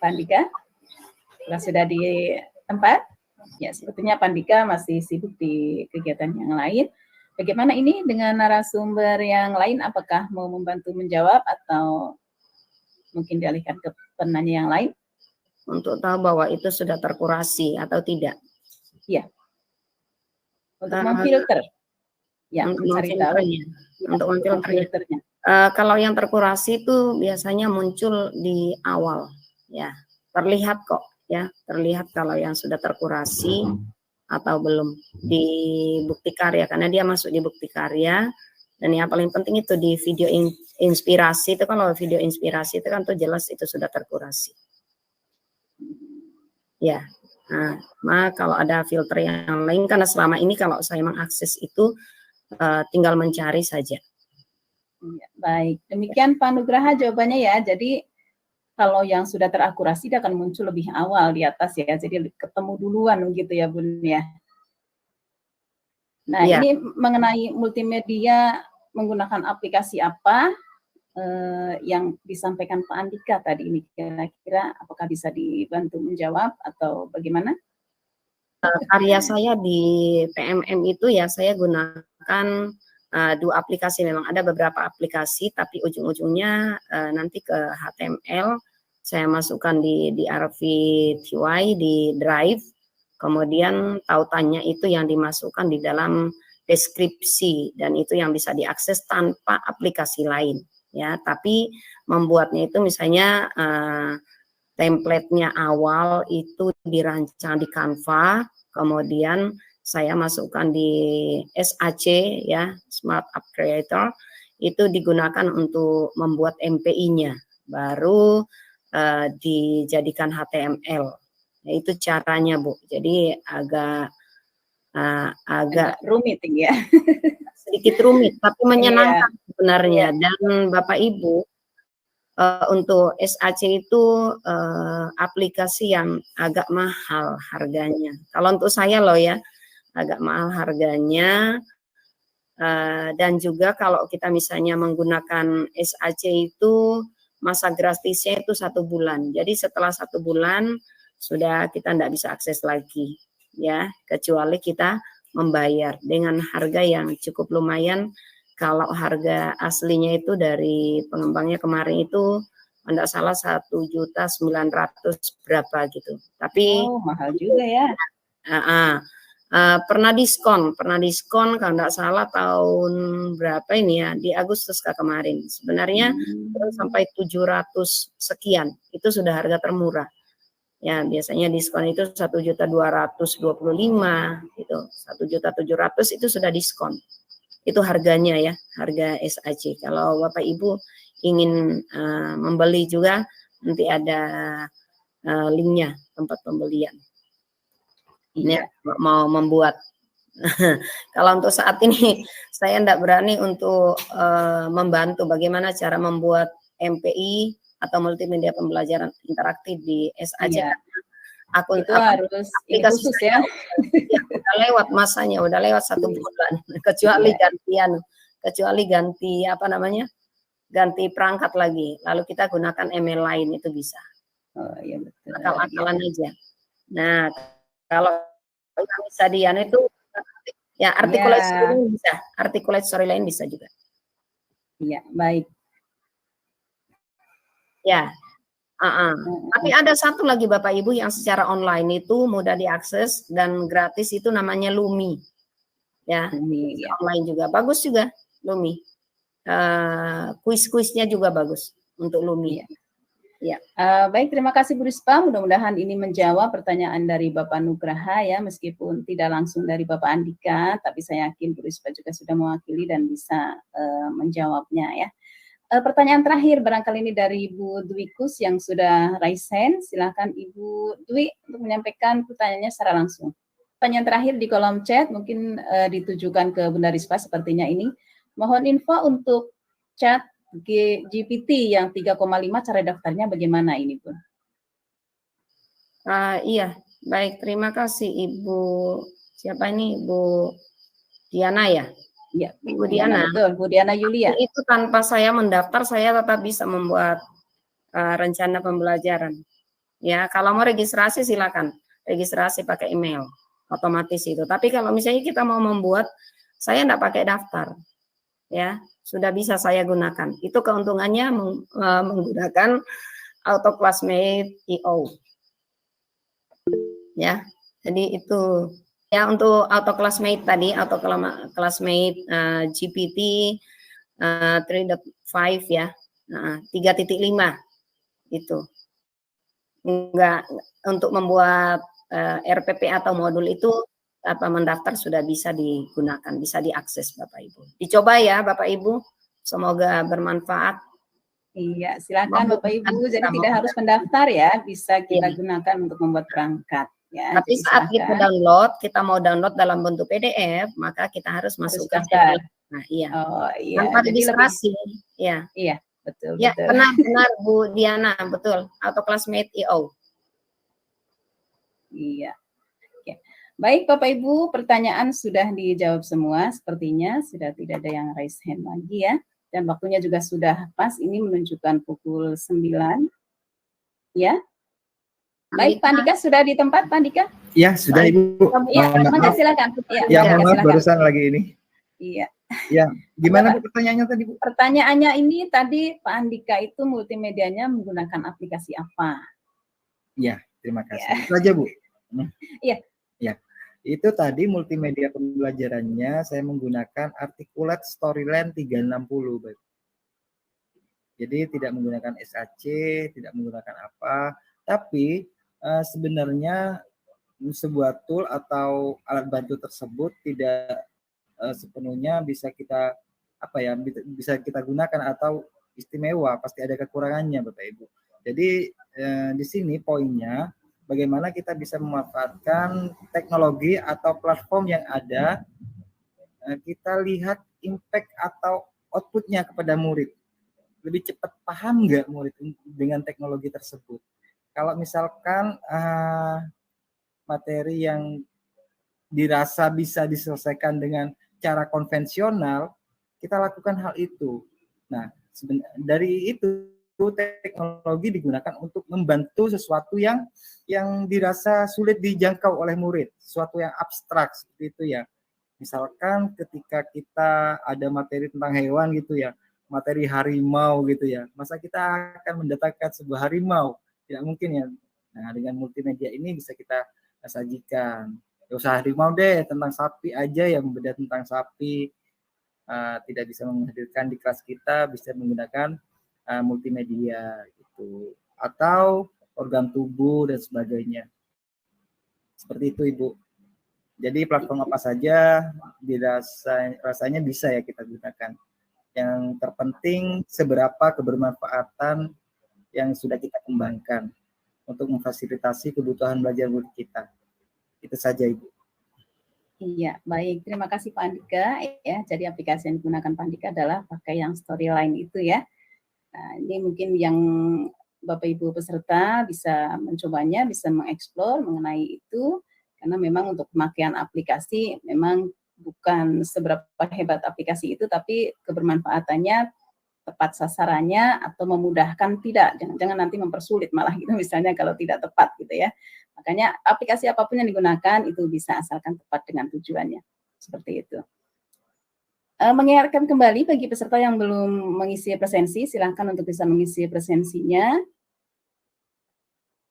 Pak Andika? Sudah di tempat? Ya, sepertinya Pak Andika masih sibuk di kegiatan yang lain. Bagaimana ini dengan narasumber yang lain? Apakah mau membantu menjawab atau mungkin dialihkan ke penanya yang lain? Untuk tahu bahwa itu sudah terkurasi atau tidak. Iya. Untuk memfilter. Ya, untuk mencari tahu. Untuk memfilternya. Kalau yang terkurasi itu biasanya muncul di awal, ya. Terlihat kok, ya. Terlihat kalau yang sudah terkurasi atau belum di bukti karya, karena dia masuk di bukti karya. Dan yang paling penting itu di video inspirasi itu, kalau video inspirasi itu kan tuh jelas itu sudah terkurasi. Ya, nah kalau ada filter yang lain, karena selama ini kalau saya mengakses itu tinggal mencari saja. Ya, baik, demikian Pak Nugraha jawabannya ya. Jadi kalau yang sudah terakurasi dia akan muncul lebih awal di atas ya, jadi ketemu duluan gitu ya Bun ya. Nah ya. Ini mengenai multimedia menggunakan aplikasi apa yang disampaikan Pak Andika tadi ini, kira-kira apakah bisa dibantu menjawab atau bagaimana? Karya saya di PMM itu ya saya gunakan dua aplikasi. Memang ada beberapa aplikasi, tapi ujung-ujungnya nanti ke HTML saya masukkan di RVTY, di Drive, kemudian tautannya itu yang dimasukkan di dalam deskripsi, dan itu yang bisa diakses tanpa aplikasi lain. Ya, tapi membuatnya itu misalnya template-nya awal itu dirancang di Canva, kemudian saya masukkan di SAC ya, Smart App Creator, itu digunakan untuk membuat MPI-nya, baru dijadikan HTML. Ya, itu caranya Bu. Jadi agak rumit ya. Sedikit rumit, tapi menyenangkan sebenarnya. Dan Bapak Ibu, untuk SAC itu aplikasi yang agak mahal harganya. Kalau untuk saya loh ya, agak mahal harganya. Dan juga kalau kita misalnya menggunakan SAC itu masa gratisnya itu 1 bulan. Jadi setelah 1 bulan sudah kita tidak bisa akses lagi, ya, kecuali kita membayar dengan harga yang cukup lumayan. Kalau harga aslinya itu dari pengembangnya kemarin itu tidak salah 1.900.000 berapa gitu. Tapi mahal juga ya. Pernah diskon kalau tidak salah tahun berapa ini ya, di Agustus kemarin. Sebenarnya sampai 700 sekian itu sudah harga termurah. Ya, biasanya diskon itu 1.225.000 gitu. 1.700.000 itu sudah diskon. Itu harganya ya, harga SAC. Kalau Bapak Ibu ingin membeli juga, nanti ada linknya, tempat pembelian. Ini mau membuat. Kalau untuk saat ini saya tidak berani untuk membantu bagaimana cara membuat MPI atau multimedia pembelajaran interaktif di SAJ. Iya. Akun Itu harus ini aplikasi khusus saya ya. udah lewat masanya, udah lewat 1 bulan, kecuali ganti apa namanya, ganti perangkat lagi, lalu kita gunakan email lain itu bisa. Oh iya betul. Akal-akalan aja. Nah, kalau bisa Diana itu ya articulate storyline bisa juga. Iya, baik. Ya. Tapi ada satu lagi Bapak Ibu yang secara online itu mudah diakses dan gratis, itu namanya Lumi. Ya, Lumi, ya. online juga bagus juga Lumi. Kuis-kuisnya juga bagus untuk Lumi. Ya. Baik, terima kasih Bu Rispa. Mudah-mudahan ini menjawab pertanyaan dari Bapak Nugraha ya, meskipun tidak langsung dari Bapak Andika, tapi saya yakin Bu Rispa juga sudah mewakili dan bisa menjawabnya ya. Pertanyaan terakhir barangkali ini dari Bu Dwi Kus yang sudah raise hand. Silakan Ibu Dwi untuk menyampaikan pertanyaannya secara langsung. Pertanyaan terakhir di kolom chat mungkin ditujukan ke Bunda Rispa sepertinya ini. Mohon info untuk chat GPT yang 3,5 cara daftarnya bagaimana ini, Bu? Iya, baik, terima kasih Ibu. Siapa ini? Bu Diana ya? Ya, Bu Diana. Betul, Bu Diana Yulia. Itu tanpa saya mendaftar, saya tetap bisa membuat rencana pembelajaran. Ya, kalau mau registrasi silakan. Registrasi pakai email, otomatis itu. Tapi kalau misalnya kita mau membuat, saya enggak pakai daftar. Ya, sudah bisa saya gunakan. Itu keuntungannya menggunakan Auto Classmate IO. Ya, jadi itu ya untuk Auto Classmate tadi, Auto Classmate GPT 3.5 ya, 3.5 itu. Enggak, untuk membuat RPP atau modul itu mendaftar sudah bisa digunakan, bisa diakses Bapak Ibu. Dicoba ya Bapak Ibu, semoga bermanfaat. Iya, silakan Bapak Ibu. Jadi tidak harus mendaftar ya, bisa kita gunakan untuk membuat perangkat. Ya, tapi saat kita mau download dalam bentuk PDF, maka kita harus masukkan. Nah, iya. Oh, iya. Tanpa registrasi. Ya. Iya, betul. Ya, betul. benar Bu Diana, betul. Auto Classmate IO. Iya. Oke. Baik Bapak Ibu, pertanyaan sudah dijawab semua, sepertinya sudah tidak ada yang raise hand lagi ya. Dan waktunya juga sudah pas, ini menunjukkan pukul 9. Ya. Baik, Pak Andika sudah di tempat, Pak Andika? Ya, sudah Ibu. Iya, silakan. Ya, mohon maaf barusan lagi ini. Iya. Ya, gimana Bu pertanyaannya tadi Bu? Pertanyaannya ini tadi Pak Andika itu multimedianya menggunakan aplikasi apa? Iya, terima kasih. Ya. Itu aja Bu. Iya. Ya, itu tadi multimedia pembelajarannya saya menggunakan Articulate Storyline 360. Baik. Jadi tidak menggunakan SAC, tidak menggunakan apa, tapi sebenarnya sebuah tool atau alat bantu tersebut tidak sepenuhnya bisa kita bisa kita gunakan atau istimewa, pasti ada kekurangannya Bapak Ibu. Jadi di sini poinnya bagaimana kita bisa memanfaatkan teknologi atau platform yang ada, kita lihat impact atau outputnya kepada murid. Lebih cepat paham nggak murid dengan teknologi tersebut. Kalau misalkan materi yang dirasa bisa diselesaikan dengan cara konvensional, kita lakukan hal itu. Nah, dari itu teknologi digunakan untuk membantu sesuatu yang dirasa sulit dijangkau oleh murid, sesuatu yang abstrak seperti itu ya. Misalkan ketika kita ada materi tentang hewan gitu ya, materi harimau gitu ya, masa kita akan mendatangkan sebuah harimau? Tidak mungkin ya. Nah, dengan multimedia ini bisa kita sajikan. Gak usah harimau deh, tentang sapi aja yang beda tentang sapi. Tidak bisa menghadirkan di kelas kita, bisa menggunakan multimedia gitu. Atau organ tubuh dan sebagainya. Seperti itu Ibu. Jadi platform apa saja rasanya bisa ya kita gunakan. Yang terpenting seberapa kebermanfaatan yang sudah kita kembangkan untuk memfasilitasi kebutuhan belajar murid kita. Itu saja Ibu. Iya, baik. Terima kasih Pak Andika. Ya, jadi aplikasi yang digunakan Pak Andika adalah pakai yang Storyline itu ya. Nah, ini mungkin yang Bapak Ibu peserta bisa mencobanya, bisa mengeksplor mengenai itu, karena memang untuk pemakaian aplikasi memang bukan seberapa hebat aplikasi itu, tapi kebermanfaatannya, tepat sasarannya, atau memudahkan tidak, jangan nanti mempersulit malah gitu misalnya kalau tidak tepat gitu ya. Makanya aplikasi apapun yang digunakan itu bisa asalkan tepat dengan tujuannya, seperti itu. Mengingatkan kembali bagi peserta yang belum mengisi presensi, silahkan untuk bisa mengisi presensinya.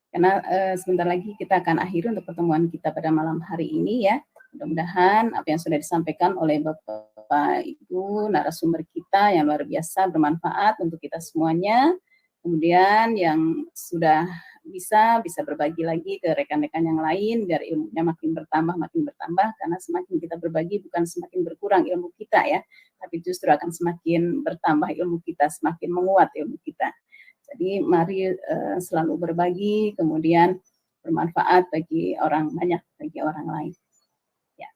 Karena sebentar lagi kita akan akhiri untuk pertemuan kita pada malam hari ini ya. Mudah-mudahan apa yang sudah disampaikan oleh Bapak Ibu narasumber kita yang luar biasa bermanfaat untuk kita semuanya. Kemudian yang sudah bisa berbagi lagi ke rekan-rekan yang lain biar ilmunya makin bertambah, karena semakin kita berbagi bukan semakin berkurang ilmu kita ya, tapi justru akan semakin bertambah ilmu kita, semakin menguat ilmu kita. Jadi mari selalu berbagi, kemudian bermanfaat bagi orang banyak, bagi orang lain. Ya.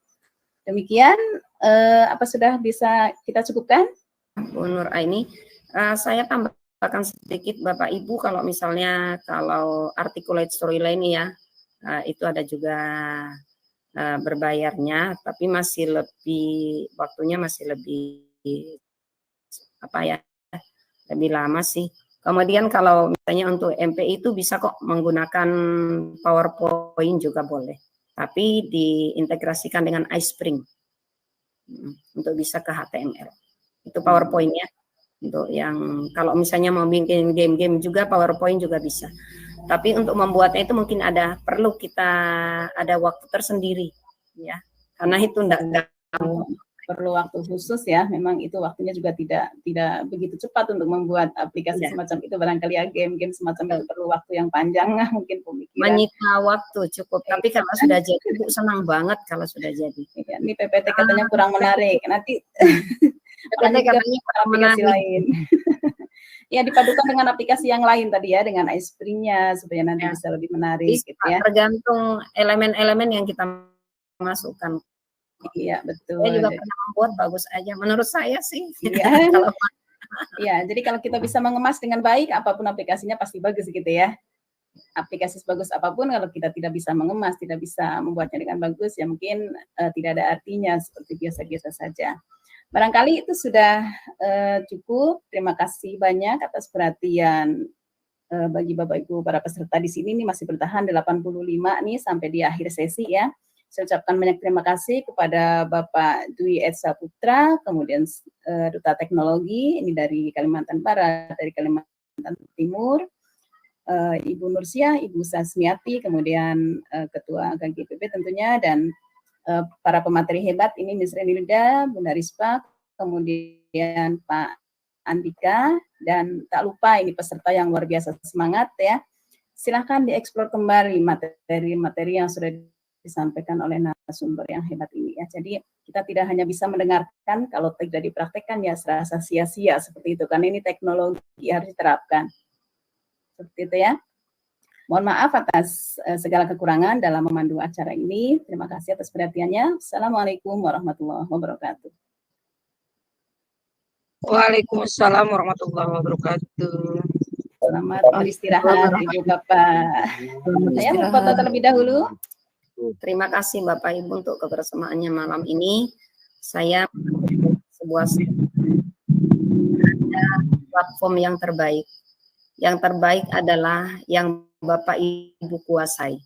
Demikian, apa sudah bisa kita cukupkan? Bu Nur Aini, saya tambahkan sedikit Bapak Ibu, kalau misalnya kalau articulate storyline ya, itu ada juga berbayarnya, tapi masih lebih, waktunya masih lebih apa ya, lebih lama sih. Kemudian kalau misalnya untuk MPI itu bisa kok menggunakan PowerPoint juga boleh, tapi diintegrasikan dengan iSpring untuk bisa ke HTML. Itu PowerPoint-nya. Untuk yang kalau misalnya mau bikin game-game juga PowerPoint juga bisa. Tapi untuk membuatnya itu mungkin perlu kita ada waktu tersendiri ya. Karena itu enggak perlu waktu khusus ya, memang itu waktunya juga tidak begitu cepat untuk membuat aplikasi semacam itu, barangkali ya game-game semacam itu perlu waktu yang panjang, mungkin pemikiran. Menyita waktu cukup, tapi kalau sudah jadi, Bu senang banget kalau sudah jadi. Ya, ini PPT katanya kurang menarik, nanti PPT katanya kurang aplikasi menarik. lain. Ya, dipadukan dengan aplikasi yang lain tadi ya, dengan iSpring-nya supaya nanti bisa lebih menarik bisa, gitu ya. Tergantung elemen-elemen yang kita masukkan. Iya, betul. Saya juga pernah membuat, bagus aja menurut saya sih. Iya. Kalau ya, jadi kalau kita bisa mengemas dengan baik, apapun aplikasinya pasti bagus gitu ya. Aplikasi sebagus apapun, kalau kita tidak bisa mengemas, tidak bisa membuatnya dengan bagus, ya mungkin tidak ada artinya, seperti biasa-biasa saja. Barangkali itu sudah cukup. Terima kasih banyak atas perhatian bagi Bapak Ibu para peserta di sini. Ini masih bertahan 85 nih sampai di akhir sesi ya. Saya ucapkan banyak terima kasih kepada Bapak Dwi Ed Saputra, kemudian Duta Teknologi, ini dari Kalimantan Barat, dari Kalimantan Timur, Ibu Nursia, Ibu Sasmiati, kemudian Ketua KGPP tentunya, dan para pemateri hebat, ini Ms. Renilda, Bunda Rispa, kemudian Pak Andika, dan tak lupa ini peserta yang luar biasa semangat ya. Silahkan dieksplor kembali materi-materi yang sudah disampaikan oleh narasumber yang hebat ini ya. Jadi kita tidak hanya bisa mendengarkan, kalau tidak dipraktekkan ya serasa sia-sia seperti itu, karena ini teknologi harus diterapkan. Seperti itu ya. Mohon maaf atas segala kekurangan dalam memandu acara ini. Terima kasih atas perhatiannya. Assalamualaikum warahmatullahi wabarakatuh. Waalaikumsalam warahmatullahi wabarakatuh. Selamat beristirahat Ibu Bapak. Saya berfoto terlebih dahulu. terima kasih Bapak Ibu untuk kebersamaannya malam ini. Saya sebuah platform yang terbaik. Yang terbaik adalah yang Bapak Ibu kuasai.